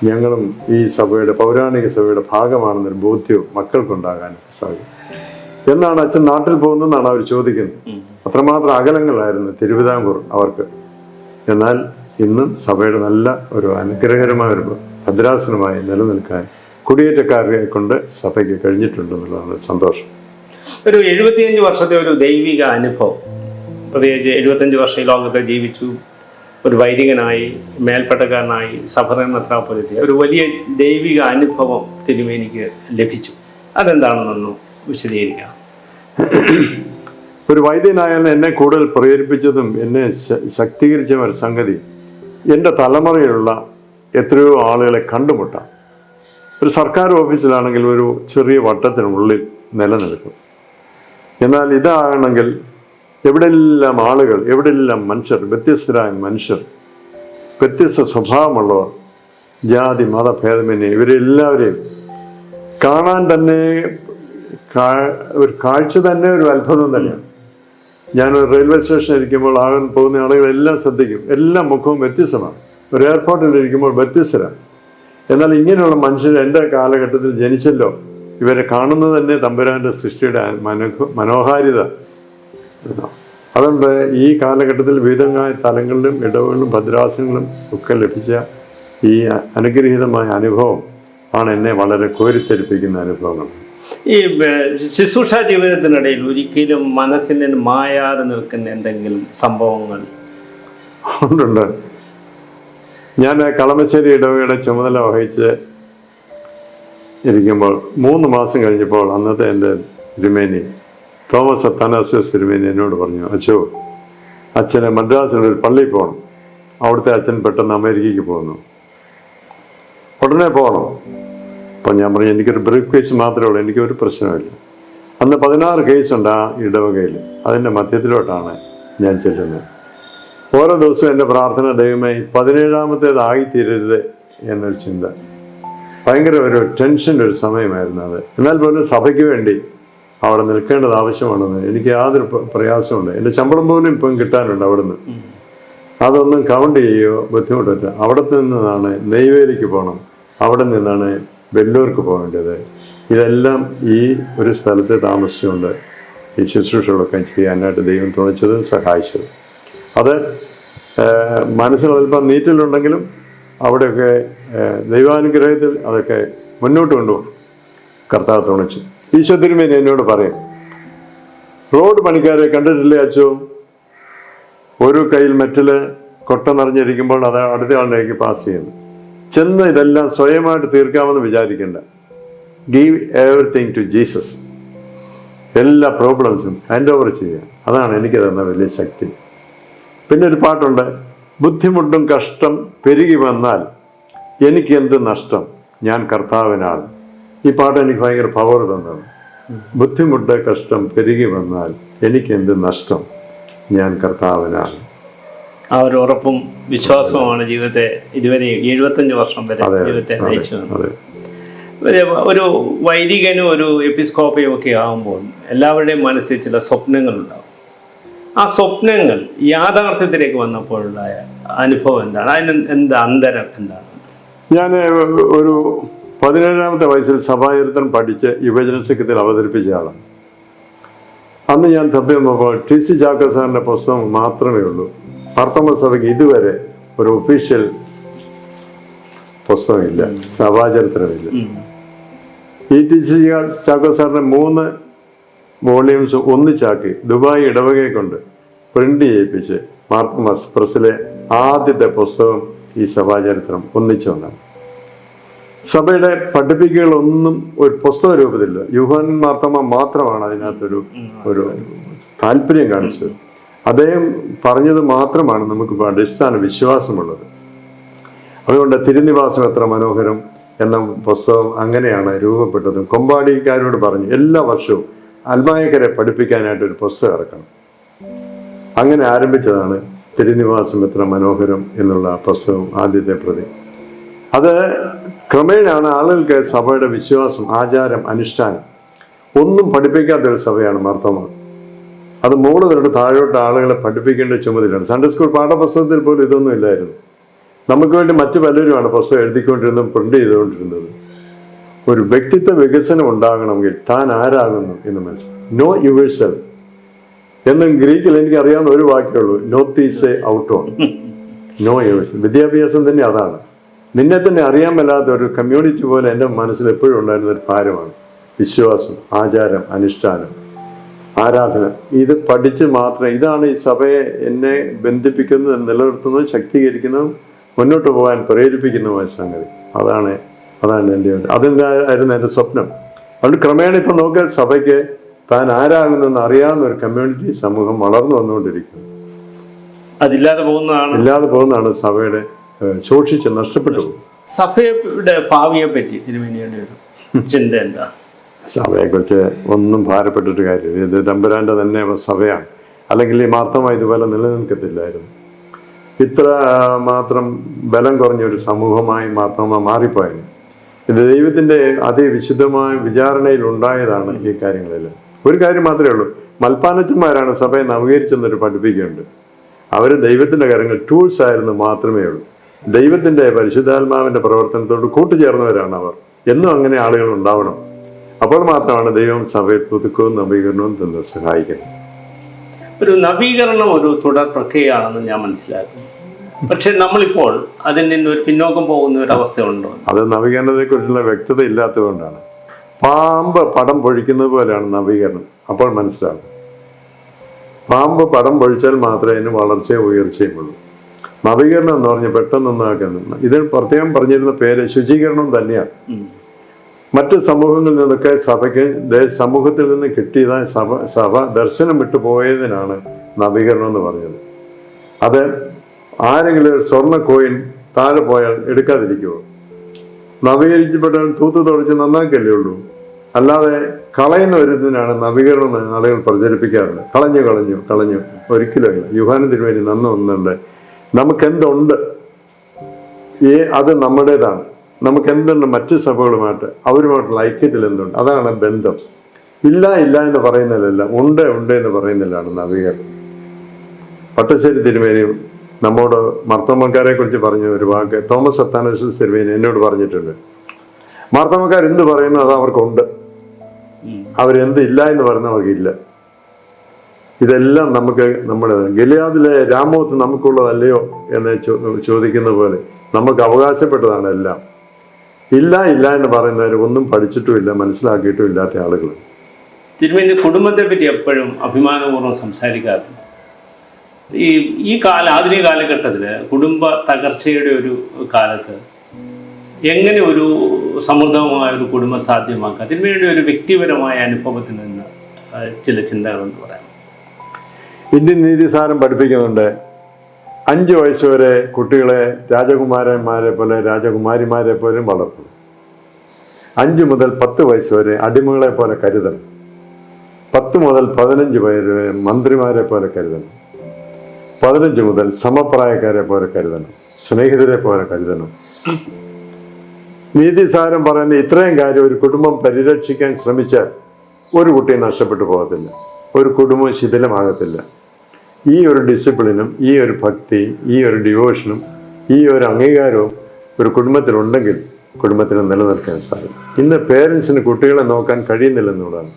ഞങ്ങളും ഈ സഭയുടെ, പൗരാണിക സഭയുടെ ഭാഗമാണെന്നൊരു ബോധ്യവും മക്കൾക്കുണ്ടാകാൻ സാധിക്കും. എന്നാണ് അച്ഛൻ നാട്ടിൽ പോകുന്നതെന്നാണ് അവർ ചോദിക്കുന്നത്. അത്രമാത്രം അകലങ്ങളായിരുന്നു തിരുവിതാംകൂർ അവർക്ക്. എന്നാൽ ഇന്നും സഭയുടെ നല്ല ഒരു അനുഗ്രഹകരമായ ഒരു ഭദ്രാസനമായി നിലനിൽക്കാൻ കുടിയേറ്റക്കാരെ കൊണ്ട് സഭയ്ക്ക് കഴിഞ്ഞിട്ടുണ്ടെന്നുള്ളതാണ് സന്തോഷം. ഒരു 75 വർഷത്തെ ഒരു ദൈവിക അനുഭവം, പ്രത്യേകിച്ച് 75 വർഷം ഈ ലോകത്ത് ജീവിച്ചു, ഒരു വൈദികനായി, മേൽപ്പട്ടക്കാരനായി, സഭയുടെ മെത്രാപ്പൊലീത്ത ഒരു വലിയ ദൈവിക അനുഭവം തിരുമേനിക്ക് ലഭിച്ചു. അതെന്താണെന്നൊന്ന് വിശദീകരിക്കാം. ഒരു വൈദ്യനായാൽ എന്നെ കൂടുതൽ പ്രേരിപ്പിച്ചതും എന്നെ ശക്തീകരിച്ച ഒരു സംഗതി, എൻ്റെ തലമുറയിലുള്ള എത്രയോ ആളുകളെ കണ്ടുമുട്ടാം. ഒരു സർക്കാർ ഓഫീസിലാണെങ്കിൽ ഒരു ചെറിയ വട്ടത്തിനുള്ളിൽ നിലനിൽക്കും. എന്നാൽ ഇതാണെങ്കിൽ എവിടെയെല്ലാം ആളുകൾ, എവിടെയെല്ലാം മനുഷ്യർ, വ്യത്യസ്തരായ മനുഷ്യർ, വ്യത്യസ്ത സ്വഭാവമുള്ളവർ, ജാതി മതഭേദമന്യേ ഇവരെല്ലാവരെയും കാണാൻ തന്നെ ഒരു കാഴ്ച തന്നെ ഒരു അത്ഭുതം തന്നെയാണ്. ഞാനൊരു റെയിൽവേ സ്റ്റേഷനിൽ ഇരിക്കുമ്പോൾ ആകാൻ പോകുന്ന ആളുകളെല്ലാം ശ്രദ്ധിക്കും. എല്ലാ മുഖവും വ്യത്യസ്തമാണ്. ഒരു എയർപോർട്ടിൽ ഇരിക്കുമ്പോൾ വ്യത്യസ്തരാണ്. എന്നാൽ ഇങ്ങനെയുള്ള മനുഷ്യർ എൻ്റെ കാലഘട്ടത്തിൽ ജനിച്ചല്ലോ. ഇവരെ കാണുന്നത് തന്നെ തമ്പുരാൻ്റെ സൃഷ്ടിയുടെ മനോഹാരിത. അതുകൊണ്ട് ഈ കാലഘട്ടത്തിൽ വിവിധമായ തലങ്ങളിലും ഇടവുകളിലും ഭദ്രാസനങ്ങളും ഒക്കെ ലഭിച്ച ഈ അനുഗ്രഹീതമായ അനുഭവം ആണ് എന്നെ വളരെ കോരിത്തെരിപ്പിക്കുന്ന അനുഭവങ്ങൾ. ഈ ശുശ്രൂഷ ജീവിതത്തിനിടയിൽ ഒരിക്കലും മനസ്സിന് മായാതെ നിൽക്കുന്ന എന്തെങ്കിലും സംഭവങ്ങൾ ഉണ്ടുണ്ട്. ഞാൻ കളമശ്ശേരി ഇടവകയുടെ ചുമതല വഹിച്ച് ഇരിക്കുമ്പോൾ 3 മാസം കഴിഞ്ഞപ്പോൾ അന്നത്തെ എൻ്റെ തിരുമേനി തോമസ് അത്താനാസ്യോസ് തിരുമേനി എന്നോട് പറഞ്ഞു, അച്ഛന് മദ്രാസിലൊരു പള്ളിയിൽ പോകണം. അവിടുത്തെ അച്ഛൻ പെട്ടെന്ന് അമേരിക്കയ്ക്ക് പോകുന്നു, ഉടനെ പോകണം. അപ്പം ഞാൻ പറഞ്ഞു, എനിക്കൊരു ബ്രീഫ് കേസ് മാത്രമേ ഉള്ളൂ, എനിക്കൊരു പ്രശ്നമില്ല. അന്ന് 16 കേസുണ്ട് ആ ഇടവകയിൽ. അതിൻ്റെ മധ്യത്തിലോട്ടാണ് ഞാൻ ചെല്ലുന്നത്. ഓരോ ദിവസവും എൻ്റെ പ്രാർത്ഥന, ദൈവമേ 17ാമത്തേതായിത്തീരരുത് എന്നൊരു ചിന്ത. ഭയങ്കര ഒരു ടെൻഷൻ്റെ ഒരു സമയമായിരുന്നു അത്. എന്നാൽ പോലും സഭയ്ക്ക് വേണ്ടി അവിടെ നിൽക്കേണ്ടത് ആവശ്യമാണെന്ന് എനിക്ക് യാതൊരു പ്രയാസമുണ്ട്. എൻ്റെ ശമ്പളം പോലും ഇപ്പം കിട്ടാനുണ്ട് അവിടുന്ന്. അതൊന്നും കൗണ്ട് ചെയ്യുകയോ ബുദ്ധിമുട്ടില്ല. അവിടെ നിന്നാണ് നെയ്വേലിക്ക് പോകണം, അവിടെ നിന്നാണ് വെല്ലൂർക്ക് പോകേണ്ടത്. ഇതെല്ലാം ഈ ഒരു സ്ഥലത്ത് താമസിച്ചുകൊണ്ട് ഈ ശുശ്രൂഷകളൊക്കെ ചെയ്യാനായിട്ട് ദൈവം തുണച്ചതും സഹായിച്ചതും. അത് മനസ്സിൽ അല്പം നീറ്റിലുണ്ടെങ്കിലും അവിടെയൊക്കെ ദൈവാനുഗ്രഹത്തിൽ അതൊക്കെ മുന്നോട്ട് കൊണ്ടുപോകും കർത്താവ് തുണച്ചു. ഈശോ തിരുമേനി എന്നോട് പറയും, റോഡ് പണിക്കാരെ കണ്ടിട്ടില്ലേ അച്ചോ? ഒരു കയ്യിൽ മെറ്റല് കൊട്ട നിറഞ്ഞിരിക്കുമ്പോൾ അത് അടുത്ത ആളിലേക്ക് പാസ് ചെയ്യുന്നു. ചെന്ന് ഇതെല്ലാം സ്വയമായിട്ട് തീർക്കാമെന്ന് വിചാരിക്കേണ്ട. Give everything to Jesus. എല്ലാ പ്രോബ്ലംസും ഹാൻഡ് ഓവർ ചെയ്യുക. അതാണ് എനിക്ക് തന്ന വലിയ ശക്തി. പിന്നെ ഒരു പാട്ടുണ്ട്, ബുദ്ധിമുട്ടും കഷ്ടം പെരുകി വന്നാൽ എനിക്ക് എന്ത് നഷ്ടം, ഞാൻ കർത്താവിനാണ്. ഈ പാട്ട് എനിക്ക് ഭയങ്കര പവർ തന്നതാണ്. ബുദ്ധിമുട്ട് കഷ്ടം പെരുകി വന്നാൽ എനിക്ക് എന്ത് നഷ്ടം, ഞാൻ കർത്താവിനാണ്. ആ ഒരു ഉറപ്പും വിശ്വാസവുമാണ് ജീവിതത്തെ ഇതുവരെ 75 വർഷം വരെ ജീവിതത്തെ നയിച്ചു. ഒരു വൈദികനും ഒരു എപ്പിസ്കോപ്പയും ഒക്കെ ആകുമ്പോൾ എല്ലാവരുടെയും മനസ്സിൽ ചില സ്വപ്നങ്ങളുണ്ടാവും. ആ സ്വപ്നങ്ങൾ യാഥാർത്ഥ്യത്തിലേക്ക് വന്നപ്പോഴുണ്ടായ അനുഭവം എന്താണ്? അതിന് എന്താ അന്തരം എന്താണ്? ഞാൻ ഒരു 17ാമത്തെ വയസ്സിൽ സഭാചരിത്രം പഠിച്ച് യുവജന സഖ്യത്തിൽ അവതരിപ്പിച്ച ആളാണ്. അന്ന് ഞാൻ തപ്പി നോക്കുമ്പോൾ ടി.സി. ചാക്കോ സാറിന്റെ പുസ്തകം മാത്രമേ ഉള്ളൂ. മാർത്തോമാ സഭയ്ക്ക് ഇതുവരെ ഒരു ഒഫീഷ്യൽ പുസ്തകമില്ല, സഭാചരിത്രമില്ല. ഈ ടി.സി. ചാക്കോ സാറിന്റെ 3 വോള്യൂംസ് ഒന്നിച്ചാക്കി ദുബായ് ഇടവകയെ കൊണ്ട് പ്രിന്റ് ചെയ്യിപ്പിച്ച് മാർത്തോമാ പ്രസ്സിലെ ആദ്യത്തെ പുസ്തകം ഈ സഭാചരിത്രം ഒന്നിച്ചു വന്നാണ്. സഭയുടെ പഠിപ്പിക്കലൊന്നും ഒരു പുസ്തക രൂപത്തിലില്ല. യൂഹാനൻ മാർത്തോമാ മാത്രമാണ് അതിനകത്തൊരു ഒരു താല്പര്യം കാണിച്ചത്. അദ്ദേഹം പറഞ്ഞത് മാത്രമാണ് നമുക്ക് അടിസ്ഥാന വിശ്വാസമുള്ളത്. അതുകൊണ്ട് തിരുനിവാസം എത്ര മനോഹരം എന്ന പുസ്തകം അങ്ങനെയാണ് രൂപപ്പെട്ടത്. കൊമ്പാടിക്കാരോട് പറഞ്ഞു എല്ലാ വർഷവും അൽമായക്കരെ പഠിപ്പിക്കാനായിട്ട് ഒരു പുസ്തകം ഇറക്കണം. അങ്ങനെ ആരംഭിച്ചതാണ് തിരുനിവാസം എത്ര മനോഹരം എന്നുള്ള പുസ്തകം, ആദ്യത്തെ പ്രതി. അത് ക്രമേണയാണ് ആളുകൾക്ക് സഭയുടെ വിശ്വാസം, ആചാരം, അനുഷ്ഠാനം ഒന്നും പഠിപ്പിക്കാത്തൊരു സഭയാണ് മാർത്തോമാ. അത് മുകളിൽ തൊട്ട് താഴോട്ട് ആളുകളെ പഠിപ്പിക്കേണ്ട ചുമതലയാണ്. സൺഡേ സ്കൂൾ പാഠപുസ്തകത്തിൽ പോലും ഇതൊന്നും ഇല്ലായിരുന്നു. നമുക്ക് വേണ്ടി മറ്റു പലരുമാണ് പുസ്തകം എഴുതിക്കൊണ്ടിരുന്നതും പ്രിന്റ് ചെയ്തുകൊണ്ടിരുന്നത്. ഒരു വ്യക്തിത്വ വികസനം ഉണ്ടാകണമെങ്കിൽ താൻ ആരാകുന്നു എന്ന് മനസ്സിലാക്കും. നോ യുവേഴ്സെൽഫ് എന്നും ഗ്രീക്കിൽ എനിക്ക് അറിയാവുന്ന ഒരു വാക്കേ ഉള്ളൂ, നോത്തീസെ ഔട്ടോൺ. No yourself. വിദ്യാഭ്യാസം തന്നെ അതാണ്. നിന്നെ തന്നെ അറിയാൻ മേലാത്ത ഒരു കമ്മ്യൂണിറ്റി പോലെ എൻ്റെ മനസ്സിൽ എപ്പോഴും ഉണ്ടായിരുന്ന ഒരു ഭാരമാണ് വിശ്വാസം, ആചാരം, അനുഷ്ഠാനം, ആരാധന. ഇത് പഠിച്ച് മാത്രമേ, ഇതാണ് ഈ സഭയെ എന്നെ ബന്ധിപ്പിക്കുന്നതും നിലനിർത്തുന്നതും ശക്തീകരിക്കുന്നതും മുന്നോട്ട് പോകാൻ പ്രേരിപ്പിക്കുന്നതുമായ സംഗതി. അതാണ് എൻ്റെ അതിനായിരുന്നു എൻ്റെ സ്വപ്നം. അതുകൊണ്ട് ക്രമേണ ഇപ്പം നോക്കിയാൽ സഭയ്ക്ക് താൻ ആരാകുന്നെന്ന് അറിയാവുന്ന ഒരു കമ്മ്യൂണിറ്റി സമൂഹം വളർന്നു വന്നുകൊണ്ടിരിക്കുന്നു. ഇല്ലാതെ പോകുന്നതാണ് സഭയുടെ ശോഷിച്ച് നഷ്ടപ്പെട്ടു പോകും. സഭയുടെ ഭാവിയെ പറ്റി തിരുമേനിയുടെ ഒരു ചിന്ത എന്താ? സഭയെക്കുറിച്ച് ഒന്നും ഭാരപ്പെട്ടിട്ട് കാര്യമില്ല. ഇത് തമ്പുരാന്റെ തന്നെ സഭയാണ്. അല്ലെങ്കിൽ ഈ മാർത്തോമാ ഇതുപോലെ നിലനിൽക്കത്തില്ലായിരുന്നു. ഇത്ര മാത്രം ബലം കുറഞ്ഞൊരു സമൂഹമായി മാർത്തോമാ മാറിപ്പോയത്. ഇത് ദൈവത്തിന്റെ അതിവിശുദ്ധമായ വിചാരണയിൽ ഉണ്ടായതാണ് ഈ കാര്യങ്ങളെല്ലാം. ഒരു കാര്യം മാത്രമേ ഉള്ളൂ, മൽപ്പാനച്ചന്മാരാണ് സഭയെ നവീകരിച്ചെന്നൊരു പഠിപ്പിക്കുന്നുണ്ട്. അവർ ദൈവത്തിന്റെ കാര്യങ്ങൾ ടൂൾസ് ആയിരുന്നു മാത്രമേ ഉള്ളൂ. ദൈവത്തിന്റെ പരിശുദ്ധാത്മാവിന്റെ പ്രവർത്തനത്തോട് കൂട്ടുചേർന്നവരാണ് അവർ. എന്നും അങ്ങനെ ആളുകൾ ഉണ്ടാവണം. അപ്പോൾ മാത്രമാണ് ദൈവം സഭയെ പുതുക്കവും നവീകരണവും തന്നെ സഹായിക്കുന്നത്. ഒരു നവീകരണം ഒരു തുടർ പ്രക്രിയയാണെന്ന് ഞാൻ മനസ്സിലാക്കുന്നു. പക്ഷെ നമ്മളിപ്പോൾ അതിൽ നിന്ന് ഒരു പിന്നോക്കം പോകുന്ന ഒരു അവസ്ഥ ഉണ്ടോ? അത് നവീകരണത്തെ കുറിച്ചുള്ള വ്യക്തത ഇല്ലാത്തതുകൊണ്ടാണ്. പാമ്പ് പടം പൊഴിക്കുന്നത് പോലെയാണ് നവീകരണം. അപ്പോൾ മനസ്സിലാകും. പാമ്പ് പടം പൊഴിച്ചാൽ മാത്രമേ അതിന് വളർച്ചയും ഉയർച്ചയും ഉള്ളൂ. നവീകരണം എന്ന് പറഞ്ഞാൽ പെട്ടെന്നൊന്നാക്കുന്നു. ഇത് പ്രത്യേകം പറഞ്ഞിരുന്ന പേര് ശുചീകരണം തന്നെയാണ്. മറ്റ് സമൂഹങ്ങളിൽ നിന്നൊക്കെ സഭയ്ക്ക് സമൂഹത്തിൽ നിന്ന് കിട്ടിയതായ സഭ ദർശനം വിട്ടു പോയതിനാണ് നവീകരണം എന്ന് പറഞ്ഞത്. അത് ആരെങ്കിലും ഒരു സ്വർണ്ണ കോയിൻ താഴെ പോയാൽ എടുക്കാതിരിക്കുമോ? നവീകരിച്ചപ്പെട്ടവൻ തൂത്ത് തുടച്ച് നന്നാക്കല്ലേ ഉള്ളൂ. അല്ലാതെ കളയുന്ന ഒരു ഇതിനാണ് നവീകരണം എന്ന് ആളുകൾ പ്രചരിപ്പിക്കാറുണ്ട്. കളഞ്ഞു ഒരിക്കലും അല്ല. യൂഹാനൻ തിരുമേനി ഒന്നുണ്ട്, നമുക്കെന്തുണ്ട് അത് നമ്മുടേതാണ്. നമുക്കെന്തുണ്ട് മറ്റു സഭകളുമായിട്ട് അവരുമായിട്ടുള്ള ഐക്യത്തിൽ എന്തുണ്ട്, അതാണ് ബന്ധം. ഇല്ല എന്ന് പറയുന്നതിലല്ല, ഉണ്ട് എന്ന് പറയുന്നതിലാണ് നവീകരണം. പട്ടശ്ശേരി തിരുമേനിയും നമ്മോട് മാർത്തോമാക്കാരെ കുറിച്ച് പറഞ്ഞ ഒരു വാക്ക് തോമസ് അത്താനേഷ്യസ് തിരുമേനി എന്നോട് പറഞ്ഞിട്ടുണ്ട്. മാർത്തോമാക്കാർ എന്ത് പറയുന്നു അത് അവർക്കുണ്ട്, അവരെന്ത് ഇല്ല എന്ന് പറയുന്ന അവർക്കില്ല. ഇതെല്ലാം നമുക്ക് നമ്മുടെ ഗിലിയാദിലെ രാമോത്ത് നമുക്കുള്ളതല്ലയോ എന്ന് ചോദിക്കുന്ന പോലെ നമുക്ക് അവകാശപ്പെട്ടതാണ് എല്ലാം. ഇല്ല എന്ന് പറയുന്നവർ ഒന്നും പഠിച്ചിട്ടുമില്ല, മനസ്സിലാക്കിയിട്ടും ഇല്ലാത്ത ആളുകൾ. തിരുമേനി കുടുംബത്തെ പറ്റി എപ്പോഴും അഭിമാനപൂർവ്വം സംസാരിക്കാറുണ്ട്. ഈ ആധുനിക കാലഘട്ടത്തിൽ കുടുംബ തകർച്ചയുടെ ഒരു കാലത്ത് എങ്ങനെ ഒരു സമൃദ്ധമായ ഒരു കുടുംബം സാധ്യമാക്കാം? തിരുമേനിയുടെ ഒരു വ്യക്തിപരമായ അനുഭവത്തിൽ നിന്ന് ചില ചിന്തകളെന്ന് പറയാം. ഇന്ത്യൻ നീതിസാരം പഠിപ്പിക്കുന്നുണ്ട്, 5 വയസ്സ് വരെ കുട്ടികളെ രാജകുമാരന്മാരെ പോലെ രാജകുമാരിമാരെ പോലും വളർത്തണം. 5 മുതൽ 10 വയസ്സ് വരെ അടിമകളെ പോലെ കരുതണം. 10 മുതൽ 15 വരെ മന്ത്രിമാരെ പോലെ കരുതണം. 15 മുതൽ സമപ്രായക്കാരെ പോലെ കരുതണം. സ്നേഹിതരെ പോലെ കരുതണം. നീതിസാരം പറയുന്ന ഇത്രയും കാര്യം ഒരു കുടുംബം പരിരക്ഷിക്കാൻ ശ്രമിച്ചാൽ ഒരു കുട്ടിയെ നഷ്ടപ്പെട്ടു പോകത്തില്ല, ഒരു കുടുംബം ശിഥിലമാകത്തില്ല. ഈ ഒരു ഡിസിപ്ലിനും ഈ ഒരു ഭക്തിയും ഈ ഒരു ഡിവോഷനും ഈ ഒരു അംഗീകാരവും ഒരു കുടുംബത്തിലുണ്ടെങ്കിൽ കുടുംബത്തിന് നിലനിൽക്കാൻ സാധിക്കും. ഇന്ന് പേരൻസിന് കുട്ടികളെ നോക്കാൻ കഴിയുന്നില്ലെന്നുള്ളതാണ്.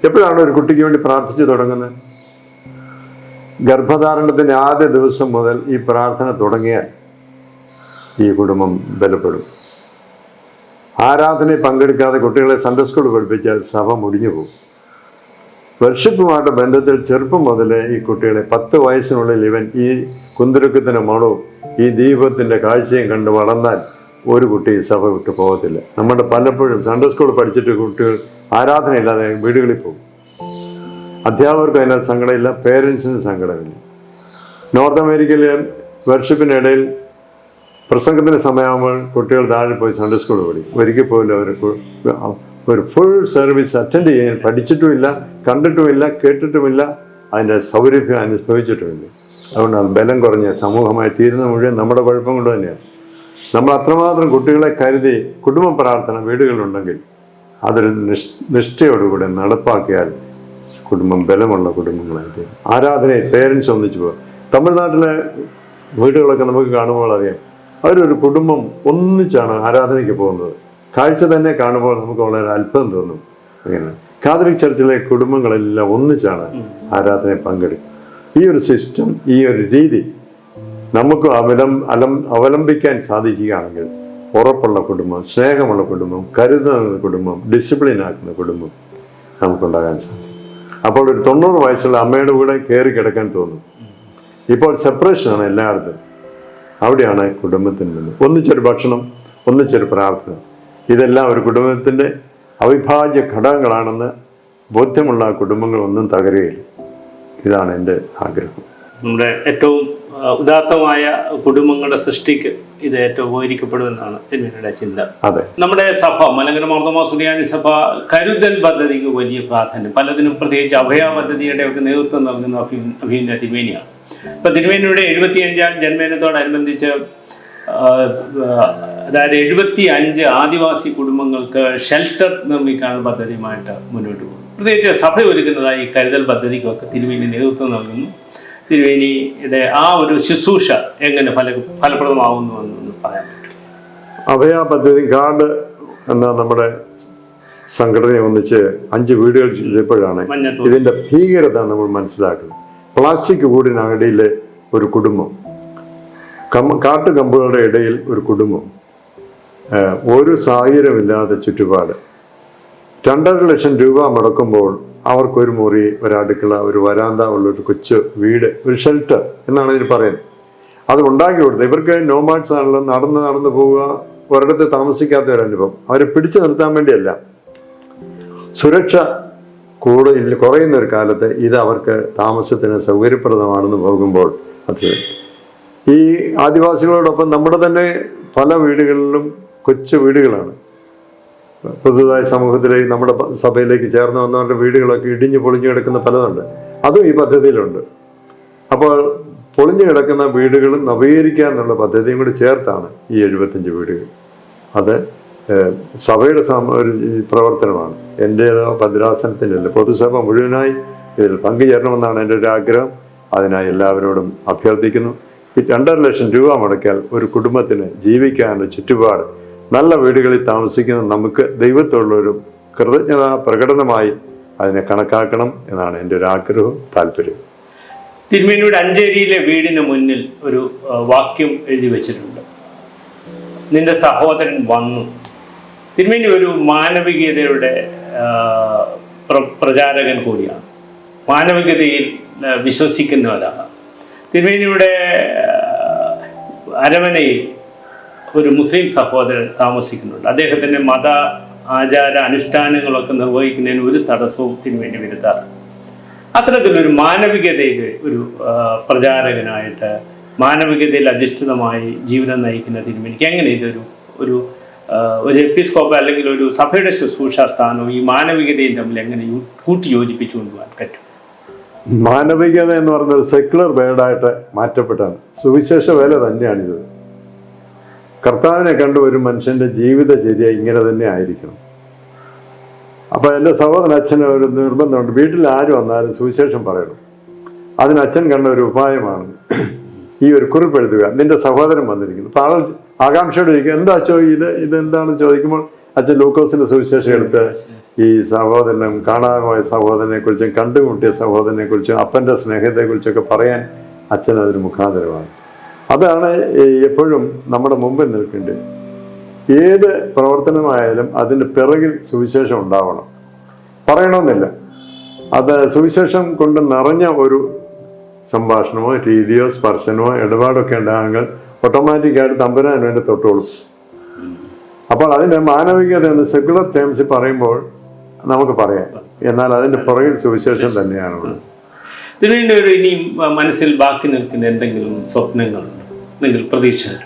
എപ്പോഴാണ് ഒരു കുട്ടിക്ക് വേണ്ടി പ്രാർത്ഥിച്ചു തുടങ്ങുന്നത്? ഗർഭധാരണത്തിൻ്റെ ആദ്യ ദിവസം മുതൽ ഈ പ്രാർത്ഥന തുടങ്ങിയാൽ ഈ കുടുംബം ബലപ്പെടും. ആരാധനയിൽ പങ്കെടുക്കാതെ കുട്ടികളെ സൺഡേ സ്കൂൾ പഠിപ്പിച്ചാൽ സഭ മുടിഞ്ഞു പോകും. വർഷിപ്പുമായിട്ട് ബന്ധത്തിൽ ചെറുപ്പം മുതലേ ഈ കുട്ടികളെ 10 വയസ്സിനുള്ളിൽ ഇവൻ ഈ കുന്തുരുക്കത്തിൻ്റെ മണവും ഈ ദീപത്തിൻ്റെ കാഴ്ചയും കണ്ട് വളർന്നാൽ ഒരു കുട്ടി സഭ വിട്ടു പോകത്തില്ല. നമ്മുടെ പലപ്പോഴും സൺഡേ സ്കൂൾ പഠിച്ചിട്ട് കുട്ടികൾ ആരാധനയില്ലാതെ വീടുകളിൽ പോകും. അധ്യാപകർക്ക് അതിനകത്ത് സങ്കടമില്ല, പേരൻസിന് സങ്കടമില്ല. നോർത്ത് അമേരിക്കയിലെ വർഷിപ്പിനിടയിൽ പ്രസംഗത്തിന് സമയമാകുമ്പോൾ കുട്ടികൾ താഴെ പോയി സൺഡേ സ്കൂൾ പഠിക്കും. ഒരിക്കൽ പോലും ഒരു ഫുൾ സർവീസ് അറ്റൻഡ് ചെയ്യാൻ പഠിച്ചിട്ടുമില്ല, കണ്ടിട്ടുമില്ല, കേട്ടിട്ടുമില്ല, അതിൻ്റെ സൗരഭ്യം അനുഭവിച്ചിട്ടുമില്ല. അതുകൊണ്ടാണ് ബലം കുറഞ്ഞ സമൂഹമായി തീരുന്ന മുഴുവൻ നമ്മുടെ കുഴപ്പം കൊണ്ട് തന്നെയാണ്. നമ്മൾ അത്രമാത്രം കുട്ടികളെ കരുതി കുടുംബ പ്രാർത്ഥന വീടുകളിലുണ്ടെങ്കിൽ അതൊരു നിഷ്ഠയോടുകൂടെ നടപ്പാക്കിയാൽ കുടുംബം ബലമുള്ള കുടുംബങ്ങളായി തീരും. ആരാധനയിൽ പേരൻസ് ഒന്നിച്ചു പോകും. തമിഴ്നാട്ടിലെ വീടുകളൊക്കെ നമുക്ക് കാണുമ്പോൾ അറിയാം, അവരൊരു കുടുംബം ഒന്നിച്ചാണ് ആരാധനയ്ക്ക് പോകുന്നത്. കാഴ്ച തന്നെ കാണുമ്പോൾ നമുക്ക് വളരെ അത്ഭുതം തോന്നും. അങ്ങനെ കാതലിക് ചർച്ചിലെ കുടുംബങ്ങളെല്ലാം ഒന്നിച്ചാണ് ആരാധനയിൽ പങ്കെടുക്കുക. ഈ ഒരു സിസ്റ്റം, ഈ ഒരു രീതി നമുക്ക് അവലംബിക്കാൻ സാധിക്കുകയാണെങ്കിൽ ഉറപ്പുള്ള കുടുംബം, സ്നേഹമുള്ള കുടുംബം, കരുതുന്ന കുടുംബം, ഡിസിപ്ലിൻ ആക്കുന്ന കുടുംബം നമുക്കുണ്ടാകാൻ സാധിക്കും. അപ്പോൾ ഒരു 90 വയസ്സുള്ള അമ്മയുടെ കൂടെ കയറി കിടക്കാൻ തോന്നും. ഇപ്പോൾ സെപ്പറേഷനാണ് എല്ലായിടത്തും. അവിടെയാണ് കുടുംബത്തിൽ നിന്ന് ഒന്നിച്ചൊരു ഭക്ഷണം, ഒന്നിച്ചൊരു പ്രാർത്ഥന, ഇതെല്ലാം ഒരു കുടുംബത്തിൻ്റെ അവിഭാജ്യ ഘടകങ്ങളാണെന്ന് ബോധ്യമുള്ള കുടുംബങ്ങളൊന്നും തകരുകയില്ല. ഇതാണ് എൻ്റെ ആഗ്രഹം. നമ്മുടെ ഏറ്റവും ഉദാത്തമായ കുടുംബങ്ങളുടെ സൃഷ്ടിക്ക് ഇത് ഏറ്റവും ഉപകരിക്കപ്പെടുമെന്നാണ് തിരുമേനിയുടെ ചിന്ത. അതെ, നമ്മുടെ സഭ മലങ്കര മാർത്തോമാ സുറിയാനി സഭ കരുതൽ പദ്ധതിക്ക് വലിയ പ്രാധാന്യം, പലതിനും പ്രത്യേകിച്ച് അഭയ പദ്ധതിയുടെ ഒക്കെ നേതൃത്വം നൽകുന്ന അഭിനന്ദ തിരുമേനിയാണ്. ഇപ്പൊ തിരുമേനിയുടെ 75ാം ജന്മദിനത്തോടനുബന്ധിച്ച് അതായത് 75 ആദിവാസി കുടുംബങ്ങൾക്ക് ഷെൽട്ടർ നിർമ്മിക്കാനുള്ള പദ്ധതിയുമായിട്ട് മുന്നോട്ട് പോകും. പ്രത്യേകിച്ച് സഭ ഒരുക്കുന്നതായി ഈ കരുതൽ പദ്ധതിക്കൊക്കെ തിരുമേനി നേതൃത്വം നൽകുന്നു. തിരുമേനിയുടെ ആ ഒരു ശുശ്രൂഷ എങ്ങനെ ഫലപ്രദമാകുന്നു എന്ന് പറയാൻ പറ്റും? അഭയ പദ്ധതി കാർഡ് എന്ന നമ്മുടെ സംഘടനയെ ഒന്നിച്ച് 5 വീടുകൾ ചെയ്തപ്പോഴാണ് ഇതിന്റെ ഭീകരത നമ്മൾ മനസ്സിലാക്കുന്നത്. പ്ലാസ്റ്റിക് കൂടിനടിയിലെ ഒരു കുടുംബം, കാട്ടുകമ്പുകളുടെ ഇടയിൽ ഒരു കുടുംബം, ഒരു സാഹചര്യമില്ലാതെ ചുറ്റുപാട്, 2.5 ലക്ഷം രൂപ മുടക്കുമ്പോൾ അവർക്കൊരു മുറി, ഒരടുക്കള, ഒരു വരാന്ത ഉള്ള ഒരു കൊച്ചു വീട്, ഒരു ഷെൽട്ടർ എന്നാണ് ഇതിന് പറയുന്നത്. അത് ഉണ്ടാക്കി കൊടുത്തത് ഇവർക്ക് നോമാഡ്സ് ആണല്ലോ, നടന്ന് പോവുക, ഒരിടത്ത് താമസിക്കാത്ത ഒരു അനുഭവം. അവരെ പിടിച്ചു നിർത്താൻ വേണ്ടിയല്ല, സുരക്ഷ കുറയുന്ന ഒരു കാലത്ത് ഇത് അവർക്ക് താമസത്തിന് സൗകര്യപ്രദമാണെന്ന് പോകുമ്പോൾ അത് ഈ ആദിവാസികളോടൊപ്പം നമ്മുടെ തന്നെ പല വീടുകളിലും കൊച്ചു വീടുകളാണ്. പുതുതായി സമൂഹത്തിലേക്ക് നമ്മുടെ സഭയിലേക്ക് ചേർന്ന് വന്നവരുടെ വീടുകളൊക്കെ ഇടിഞ്ഞു പൊളിഞ്ഞു കിടക്കുന്ന പലതുണ്ട്. അതും ഈ പദ്ധതിയിലുണ്ട്. അപ്പോൾ പൊളിഞ്ഞു കിടക്കുന്ന വീടുകൾ നവീകരിക്കുക എന്നുള്ള പദ്ധതിയും കൂടി ചേർത്താണ് ഈ 75 വീടുകൾ. അത് സഭയുടെ ഒരു പ്രവർത്തനമാണ്. എൻ്റേതോ ഭദ്രാസനത്തിൻ്റെ അല്ല, പൊതുസഭ മുഴുവനായി ഇതിൽ പങ്കുചേരണമെന്നാണ് എൻ്റെ ഒരു ആഗ്രഹം. അതിനായി എല്ലാവരോടും അഭ്യർത്ഥിക്കുന്നു. ഈ 2.5 ലക്ഷം രൂപ മുടക്കിയാൽ ഒരു കുടുംബത്തിന് ജീവിക്കാനുള്ള ചുറ്റുപാട്, നല്ല വീടുകളിൽ താമസിക്കുന്ന നമുക്ക് ദൈവത്തോടുള്ളൊരു കൃതജ്ഞതാ പ്രകടനമായി അതിനെ കണക്കാക്കണം എന്നാണ് എൻ്റെ ഒരു ആഗ്രഹവും താല്പര്യവും. തിരുമേനിയുടെ അഞ്ചേരിയിലെ വീടിന് മുന്നിൽ ഒരു വാക്യം എഴുതി വെച്ചിട്ടുണ്ട്: നിന്റെ സഹോദരൻ വന്നു. തിരുമേനി ഒരു മാനവികതയുടെ പ്രചാരകൻ കൂടിയാണ്, മാനവികതയിൽ വിശ്വസിക്കുന്നവരാണ്. തിരുമേനിയുടെ അരമനയിൽ ഒരു മുസ്ലിം സഹോദരൻ താമസിക്കുന്നുണ്ട്. അദ്ദേഹത്തിൻ്റെ മത ആചാര അനുഷ്ഠാനങ്ങളൊക്കെ നിർവഹിക്കുന്നതിന് ഒരു തടസ്സവും തിരുമേനി വരുത്താറ്. അത്തരത്തിലൊരു മാനവികതയുടെ ഒരു പ്രചാരകനായിട്ട്, മാനവികതയിൽ അധിഷ്ഠിതമായി ജീവിതം നയിക്കുന്ന തിരുമേനിക്ക് എങ്ങനെ ഇതൊരു ഒരു എപ്പിസ്കോപ്പ് അല്ലെങ്കിൽ ഒരു സഭയുടെ ശുശ്രൂഷ സ്ഥാനവും ഈ മാനവികതയും തമ്മിൽ എങ്ങനെ കൂട്ടി യോജിപ്പിച്ചു കൊണ്ടുപോകാൻ പറ്റും? മാനവികത എന്ന് പറഞ്ഞൊരു സെക്യുലർ വേർഡായിട്ട് മാറ്റപ്പെട്ടാണ്. സുവിശേഷ വേല തന്നെയാണിത്. കർത്താവിനെ കണ്ട ഒരു മനുഷ്യന്റെ ജീവിതചര്യ ഇങ്ങനെ തന്നെ ആയിരിക്കണം. അപ്പൊ എൻ്റെ സഹോദരൻ അച്ഛന് ഒരു നിർബന്ധമുണ്ട്, വീട്ടിൽ ആര് വന്നാലും സുവിശേഷം പറയണം. അതിന് അച്ഛൻ കണ്ട ഒരു ഉപായമാണ് ഈ ഒരു കുറിപ്പ് എഴുതുക. നിന്റെ സഹോദരൻ വന്നിരിക്കുന്നു. അപ്പൊ ആൾ ആകാംക്ഷയോട് ചോദിക്കുക, എന്താ അച്ഛോ ഇതെന്താണെന്ന് ചോദിക്കുമ്പോൾ അച്ഛൻ ലൂക്കോസിന്റെ സുവിശേഷം എടുത്ത് ഈ സഹോദരനും കാണാതെ പോയ സഹോദരനെ കുറിച്ചും കണ്ടുമുട്ടിയ സഹോദരനെ കുറിച്ചും അപ്പൻ്റെ സ്നേഹത്തെക്കുറിച്ചൊക്കെ പറയാൻ അച്ഛൻ അതൊരു മുഖാന്തരമാണ്. അതാണ് എപ്പോഴും നമ്മുടെ മുമ്പിൽ നിൽക്കേണ്ടത്. ഏത് പ്രവർത്തനമായാലും അതിൻ്റെ പിറകിൽ സുവിശേഷം ഉണ്ടാവണം. പറയണമെന്നില്ല, അത് സുവിശേഷം കൊണ്ട് നിറഞ്ഞ ഒരു സംഭാഷണമോ രീതിയോ സ്പർശനമോ ഇടപാടൊക്കെ ഉണ്ടാകുമെങ്കിൽ ഓട്ടോമാറ്റിക്കായിട്ട് തമ്പുരാൻ വേണ്ടി തൊട്ടോളും. അപ്പോൾ അതിൻ്റെ മാനവികത എന്ന് സെക്കുലർ ടേംസിൽ പറയുമ്പോൾ നമുക്ക് പറയാം, എന്നാൽ അതിൻ്റെ പുറകിൽ സുവിശേഷം തന്നെയാണുള്ളത്. ഇതിനുവേണ്ടി ഒരു ഇനിയും മനസ്സിൽ ബാക്കി നിൽക്കുന്ന എന്തെങ്കിലും സ്വപ്നങ്ങളുണ്ടോ, എന്തെങ്കിലും പ്രതീക്ഷകൾ?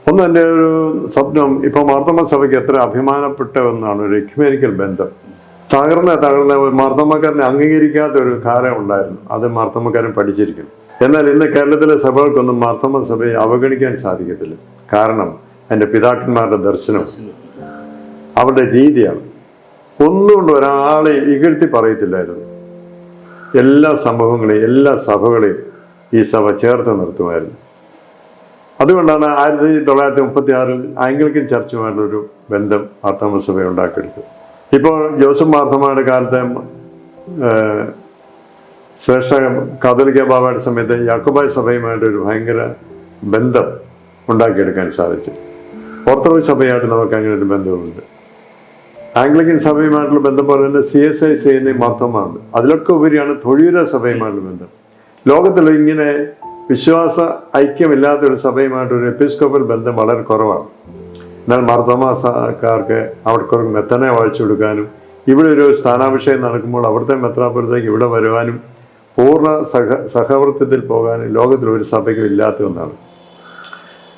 ഒന്ന്, എൻ്റെ ഒരു സ്വപ്നം, ഇപ്പോൾ മാർത്തോമാ സഭയ്ക്ക് എത്ര അഭിമാനപ്പെട്ട ഒന്നാണ് ഒരു എക്യുമെനിക്കൽ ബന്ധം. തകർന്ന മാർത്തോമാക്കാരനെ അംഗീകരിക്കാത്ത ഒരു കാലം ഉണ്ടായിരുന്നു. അത് മാർത്തോമാക്കാരൻ പഠിച്ചിരിക്കും. എന്നാൽ ഇന്ന് കേരളത്തിലെ സഭകൾക്കൊന്നും മാർത്തോമാ സഭയെ അവഗണിക്കാൻ സാധിക്കത്തില്ല. കാരണം എൻ്റെ പിതാക്കന്മാരുടെ ദർശനം, അവരുടെ രീതിയാണ്. ഒന്നുകൊണ്ട് ഒരാളെ ഇകഴ്ത്തി പറയത്തില്ലായിരുന്നു. എല്ലാ സംഭവങ്ങളെയും എല്ലാ സഭകളെയും ഈ സഭ ചേർത്ത് നിർത്തുമായിരുന്നു. അതുകൊണ്ടാണ് 1936 ആംഗ്ലിക്കൻ ചർച്ചുമായിട്ടൊരു ബന്ധം മാർത്തോമാ സഭ ഉണ്ടാക്കിയെടുത്തത്. ഇപ്പോൾ ജോസഫ് മാർത്തോമയുടെ കാലത്തെ ശ്രേഷ്ഠ കാതോലിക്ക ബാബയുടെ സമയത്ത് യാക്കോബായ സഭയുമായിട്ടൊരു ഭയങ്കര ബന്ധം ഉണ്ടാക്കിയെടുക്കാൻ സാധിച്ചു. ഓർത്തഡോക്സ് സഭയായിട്ട് നമുക്ക് അങ്ങനെ ഒരു ബന്ധമുണ്ട്. ആംഗ്ലിക്കൻ സഭയുമായിട്ടുള്ള ബന്ധം പോലെ തന്നെ CSI മാർത്തോമയുണ്ട്. അതിലൊക്കെ ഉപരിയാണ് തൊഴിയൂര സഭയുമായിട്ടുള്ള ബന്ധം. ലോകത്തിൽ ഇങ്ങനെ വിശ്വാസ ഐക്യമില്ലാത്തൊരു സഭയുമായിട്ടൊരു എപ്പിസ്കോപ്പൽ ബന്ധം വളരെ കുറവാണ്. എന്നാൽ മാർത്തോമാക്കാർക്ക് അവർക്കൊരു മെത്തനെ വായിച്ചു കൊടുക്കാനും ഇവിടെ ഒരു സ്ഥാനാഭിഷേകം നടക്കുമ്പോൾ അവിടുത്തെ മെത്രാപുരത്തേക്ക് ഇവിടെ വരുവാനും പൂർണ്ണ സഹവർത്തിത്തിൽ പോകാനും ലോകത്തിൽ ഒരു സഭയ്ക്കും ഇല്ലാത്ത ഒന്നാണ്.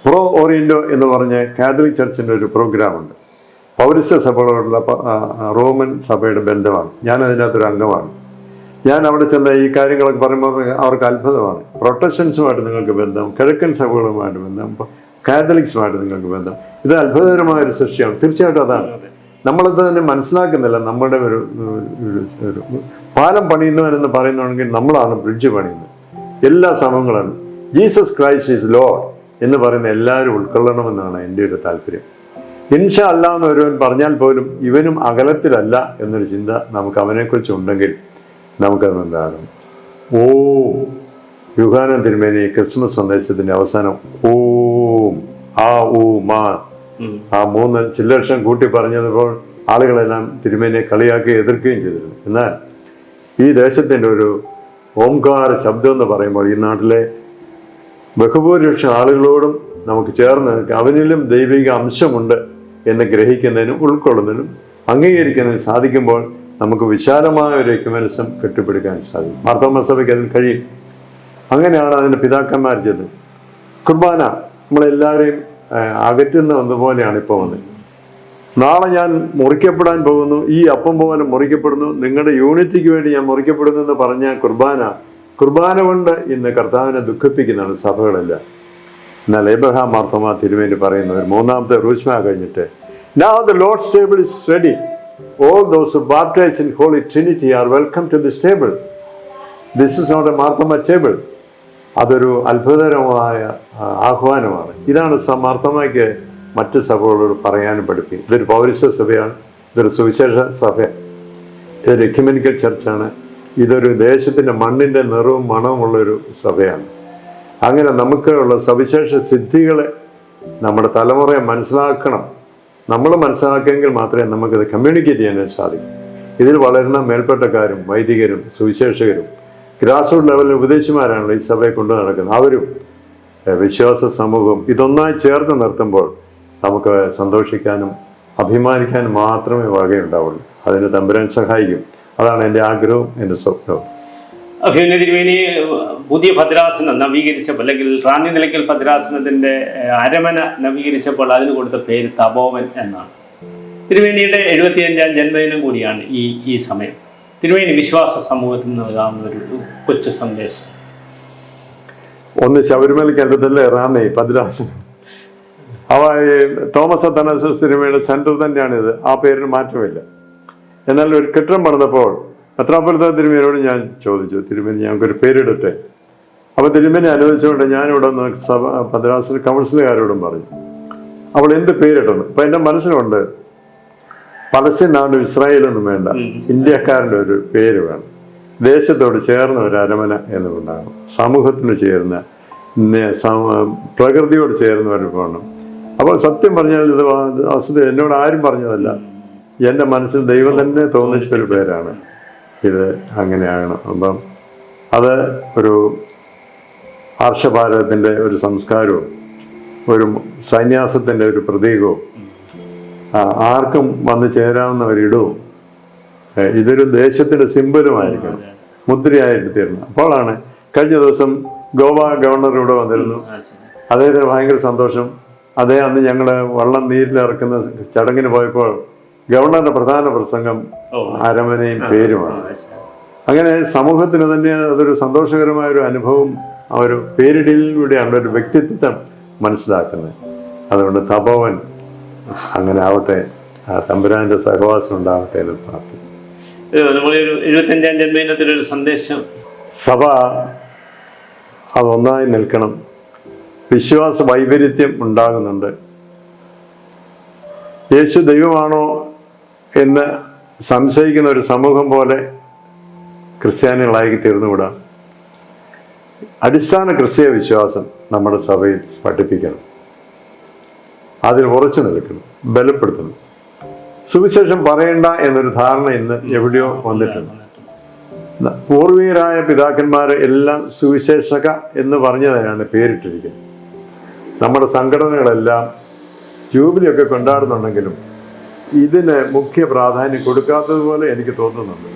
പ്രോ ഓറിയന്റോ എന്ന് പറഞ്ഞ് കാത്തലിക് ചർച്ചിൻ്റെ ഒരു പ്രോഗ്രാമുണ്ട്. പൗരസ്ത്യ സഭകളോടുള്ള റോമൻ സഭയുടെ ബന്ധമാണ്. ഞാൻ അതിനകത്തൊരു അംഗമാണ്. ഞാൻ അവിടെ ചെന്ന ഈ കാര്യങ്ങളൊക്കെ പറയുമ്പോൾ അവർക്ക് അത്ഭുതമാണ്. പ്രൊട്ടസ്റ്റൻസുമായിട്ട് നിങ്ങൾക്ക് ബന്ധം, കിഴക്കൻ സഭകളുമായിട്ട് ബന്ധം, കാത്തലിക്സുമായിട്ട് നിങ്ങൾക്ക് ബന്ധം. ഇത് അത്ഭുതകരമായ ഒരു സൃഷ്ടിയാണ്. തീർച്ചയായിട്ടും അതാണ്. നമ്മളത് തന്നെ മനസ്സിലാക്കുന്നില്ല. നമ്മുടെ ഒരു പാലം പണിയുന്നവരെന്ന് പറയുന്നുണ്ടെങ്കിൽ നമ്മളാണ് ബ്രിഡ്ജ് പണിയുന്നത്. എല്ലാ സമയങ്ങളും ജീസസ് ക്രൈസ്റ്റ് ഈസ് ലോർഡ് എന്ന് പറയുന്ന എല്ലാവരും ഉൾക്കൊള്ളണമെന്നാണ് എൻ്റെ ഒരു താല്പര്യം. ഇൻഷാ അല്ലാ എന്ന് ഒരുവൻ പറഞ്ഞാൽ പോലും ഇവനും അകലത്തിലല്ല എന്നൊരു ചിന്ത നമുക്ക് അവനെക്കുറിച്ച് ഉണ്ടെങ്കിൽ നമുക്കത് എന്താകും. ഓം യൂഹാനൻ തിരുമേനി ക്രിസ്മസ് സന്ദേശത്തിന്റെ അവസാനം ഓം ആ ഊ മാ ആ 3 ചില്ലക്ഷരം കൂട്ടി പറഞ്ഞതുപോലെ ആളുകളെല്ലാം തിരുമേനിയെ കളിയാക്കി എതിർക്കുകയും ചെയ്തിരുന്നു. എന്നാൽ ഈ ദേശത്തിൻ്റെ ഒരു ഓംകാര ശബ്ദം എന്ന് പറയുമ്പോൾ ഈ നാട്ടിലെ ബഹുഭൂരിപക്ഷം ആളുകളോടും നമുക്ക് ചേർന്ന് അവനിലും ദൈവിക അംശമുണ്ട് എന്ന് ഗ്രഹിക്കുന്നതിനും ഉൾക്കൊള്ളുന്നതിനും അംഗീകരിക്കുന്നതിനും സാധിക്കുമ്പോൾ നമുക്ക് വിശാലമായ ഒരു എക്യുമെനിസം കെട്ടിപ്പടുക്കാൻ സാധിക്കും. മാർത്തോമാ സഭയ്ക്ക് അതിന് കഴിയും. അങ്ങനെയാണ് അതിൻ്റെ പിതാക്കന്മാർ ചെയ്തത്. കുർബാന നമ്മളെല്ലാവരെയും അകറ്റുന്ന ഒന്നുപോലെയാണ് ഇപ്പോൾ വന്നത്. നാളെ ഞാൻ മുറിക്കപ്പെടാൻ പോകുന്നു, ഈ അപ്പം പോലെ മുറിക്കപ്പെടുന്നു, നിങ്ങളുടെ യൂണിറ്റിക്ക് വേണ്ടി ഞാൻ മുറിക്കപ്പെടുന്നു എന്ന് പറഞ്ഞ കുർബാന കൊണ്ട് ഇന്ന് കർത്താവിനെ ദുഃഖിപ്പിക്കുന്നതാണ് സഭകളെല്ലാം. എന്നാൽ എബ്രഹാം മാർത്തോമാ തിരുമേനി പറയുന്നത് 3ാമത്തെ റൂഷ്മ കഴിഞ്ഞിട്ട് now the Lord's table is ready, all those who baptized in Holy Trinity are welcome to this table. This is not a Marthoma table. അതൊരു അത്ഭുതകരമായ ആഹ്വാനമാണ്. ഇതാണ് മാർത്തോമായ്ക്ക് മറ്റ് സഭകളോട് പറയാനും പഠിപ്പിക്കും. ഇതൊരു പൗരസ്ത്യ സഭയാണ്, ഇതൊരു സുവിശേഷ സഭ, ഇതൊരു എക്യുമെനിക്കൽ ചർച്ചാണ്, ഇതൊരു ദേശത്തിൻ്റെ മണ്ണിൻ്റെ നിറവും മണവുമുള്ളൊരു സഭയാണ്. അങ്ങനെ നമുക്കുള്ള സവിശേഷ സിദ്ധികളെ നമ്മുടെ തലമുറയെ മനസ്സിലാക്കണം. നമ്മൾ മനസ്സിലാക്കിയെങ്കിൽ മാത്രമേ നമുക്കത് കമ്മ്യൂണിക്കേറ്റ് ചെയ്യാനായിട്ട് സാധിക്കും. ഇതിൽ വളരുന്ന മേൽപ്പെട്ടക്കാരും വൈദികരും സുവിശേഷകരും ഗ്രാസ് റൂട്ട് ലെവലിൽ ഉപദേശിമാരാണല്ലോ ഈ സഭയെ കൊണ്ടു നടക്കുന്നത്. അവരും വിശ്വാസ സമൂഹവും ഇതൊന്നായി ചേർത്ത് നിർത്തുമ്പോൾ നമുക്ക് സന്തോഷിക്കാനും അഭിമാനിക്കാനും മാത്രമേ വകയുണ്ടാവുള്ളൂ. അതിന് തമ്പുരാൻ സഹായിക്കും. അതാണ് എൻ്റെ ആഗ്രഹവും എൻ്റെ സ്വപ്നവും. അഭിമന്യ തിരുമേനി പുതിയ ഭദ്രാസനം നവീകരിച്ചപ്പോൾ, അല്ലെങ്കിൽ റാന്നി നിലയ്ക്കൽ ഭദ്രാസനത്തിന്റെ അരമന നവീകരിച്ചപ്പോൾ അതിന് കൊടുത്ത പേര് തപോവൻ എന്നാണ്. തിരുമേനിയുടെ 75ാം ജന്മദിനം കൂടിയാണ് ഈ സമയം. തിരുമേനി വിശ്വാസ സമൂഹത്തിൽ നൽകാവുന്ന ഒരു കൊച്ചു സന്ദേശം. ഒന്ന്, ശബരിമലയ്ക്ക് അടുത്തല്ലേ റാന്നി ഭദ്രാസനം. തോമസ് അത്തനാസിയോസ് തിരുമേനിയുടെ സെന്റർ തന്നെയാണിത്. ആ പേരിന് മാറ്റമില്ല. എന്നാൽ ഒരു കെട്ടിടം പണിതപ്പോൾ മെത്രാപ്പൊലീത്ത തിരുമേനിയോട് ഞാൻ ചോദിച്ചു, തിരുമേനി ഞങ്ങൾക്കൊരു പേരിടട്ടെ. അപ്പോൾ തിരുമേനി അനുവദിച്ചുകൊണ്ട് ഞാനിവിടെ ഒന്ന് ഭദ്രാസന കൗൺസിലുകാരോടും പറഞ്ഞു, അവൾ എന്ത് പേരിട്ടെന്ന്. അപ്പം എൻ്റെ മനസ്സിലുണ്ട് പലസ്തീൻ നാടും ഇസ്രായേലൊന്നും വേണ്ട, ഇന്ത്യക്കാരൻ്റെ ഒരു പേര് വേണം. ദേശത്തോട് ചേർന്ന ഒരു അരമന എന്നുകൊണ്ടാണ്, സമൂഹത്തിന് ചേർന്ന, പ്രകൃതിയോട് ചേർന്ന ഒരു വേണം. അപ്പോൾ സത്യം പറഞ്ഞാൽ ഇത് വസ്തുത എന്നോട് ആരും പറഞ്ഞതല്ല, എൻ്റെ മനസ്സിൽ ദൈവം തന്നെ തോന്നിച്ചൊരു പേരാണ് ഇത്. അങ്ങനെയാണ്. അപ്പം അത് ഒരു ആർഷഭാരതത്തിൻ്റെ ഒരു സംസ്കാരവും ഒരു സന്യാസത്തിൻ്റെ ഒരു പ്രതീകവും ആർക്കും വന്ന് ചേരാവുന്ന ഒരിടവും ഇതൊരു ദേശത്തിൻ്റെ സിംബലുമായിരിക്കണം, മുദ്രയായിട്ട് തീർന്നു. അപ്പോഴാണ് കഴിഞ്ഞ ദിവസം ഗോവ ഗവർണർ ഇവിടെ വന്നിരുന്നു. അദ്ദേഹത്തിന് ഭയങ്കര സന്തോഷം. അദ്ദേഹം അന്ന് ഞങ്ങൾ വള്ളം നീരിലിറക്കുന്ന ചടങ്ങിന് പോയപ്പോൾ ഗവർണറുടെ പ്രധാന പ്രസംഗം അരമനയും പേരുമാണ്. അങ്ങനെ സമൂഹത്തിന് തന്നെ അതൊരു സന്തോഷകരമായ ഒരു അനുഭവം, ആ ഒരു പേരിടലിലൂടെയാണ് ഒരു വ്യക്തിത്വം മനസ്സിലാക്കുന്നത്. അതുകൊണ്ട് തപോവൻ അങ്ങനെ ആവട്ടെ, തമ്പുരാന്റെ സഹവാസം ഉണ്ടാവട്ടെ എന്ന് പ്രാർത്ഥിക്കുന്നു. നമ്മളൊരു 75ാം ജന്മദിനത്തിലൊരു സന്ദേശം, സഭ അതൊന്നായി നിൽക്കണം. വിശ്വാസ വൈപരീത്യം ഉണ്ടാകുന്നുണ്ട്. യേശു ദൈവമാണോ എന്ന് സംശയിക്കുന്ന ഒരു സമൂഹം പോലെ ക്രിസ്ത്യാനികളായി തീർന്നുകൂടാ. അടിസ്ഥാന ക്രിസ്തീയ വിശ്വാസം നമ്മുടെ സഭയിൽ പഠിപ്പിക്കണം, അതിൽ ഉറച്ചു നിൽക്കണം, ബലപ്പെടുത്തണം. സുവിശേഷം പറയണ്ട എന്നൊരു ധാരണ ഇന്ന് എവിടെയോ വന്നിട്ടുണ്ട്. പൂർവീകരായ പിതാക്കന്മാരെ എല്ലാം സുവിശേഷക എന്ന് പറഞ്ഞതിനാണ് പേരിട്ടിരിക്കുന്നത്. നമ്മുടെ സംഘടനകളെല്ലാം ജൂബിലിയൊക്കെ കൊണ്ടാടുന്നുണ്ടെങ്കിലും ഇതിന് മുഖ്യ പ്രാധാന്യം കൊടുക്കാത്തതുപോലെ എനിക്ക് തോന്നുന്നുണ്ട്.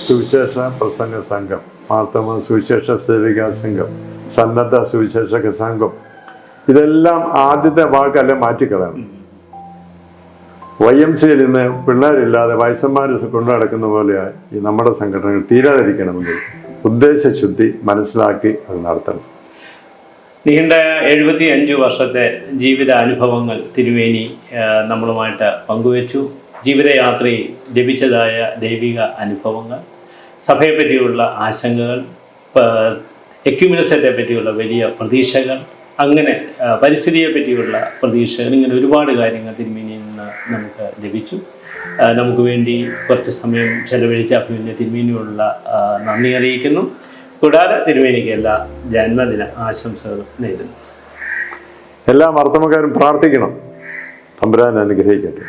സുവിശേഷ പ്രസംഗ സംഘം, മാർത്തമ സുവിശേഷ സേവികാ സംഘം, സന്നദ്ധ സുവിശേഷക സംഘം, ഇതെല്ലാം ആദ്യത്തെ വാക്കല്ല മാറ്റിക്കളയണം. YMCയിൽ ഇന്ന് പിള്ളേരില്ലാതെ വയസ്സന്മാർ കൊണ്ടു നടക്കുന്ന പോലെയായി ഈ നമ്മുടെ സംഘടനകൾ തീരാതിരിക്കണമെങ്കിൽ ഉദ്ദേശശുദ്ധി മനസ്സിലാക്കി അത് നടത്തണം. നീണ്ട 75 വർഷത്തെ ജീവിത അനുഭവങ്ങൾ തിരുമേനി നമ്മളുമായിട്ട് പങ്കുവച്ചു. ജീവിതയാത്രയിൽ ലഭിച്ചതായ ദൈവിക അനുഭവങ്ങൾ, സഭയെ പറ്റിയുള്ള ആശങ്കകൾ, എക്യുമിനിസത്തെ പറ്റിയുള്ള വലിയ പ്രതീക്ഷകൾ, അങ്ങനെ പരിസ്ഥിതിയെ പറ്റിയുള്ള പ്രതീക്ഷകൾ, ഇങ്ങനെ ഒരുപാട് കാര്യങ്ങൾ തിരുമേനിയിൽ നിന്ന് നമുക്ക് ലഭിച്ചു. നമുക്ക് വേണ്ടി കുറച്ച് സമയം ചെലവഴിച്ച അഭിമന്യ തിരുമേനിയുള്ള നന്ദി അറിയിക്കുന്നു. കൂടാതെ തിരുമേനിക്ക് എല്ലാ ജന്മദിന ആശംസകളും നേരുന്നു. എല്ലാ മർത്തമക്കാരും പ്രാർത്ഥിക്കണം, തമ്പുരാൻ അനുഗ്രഹിക്കട്ടെ.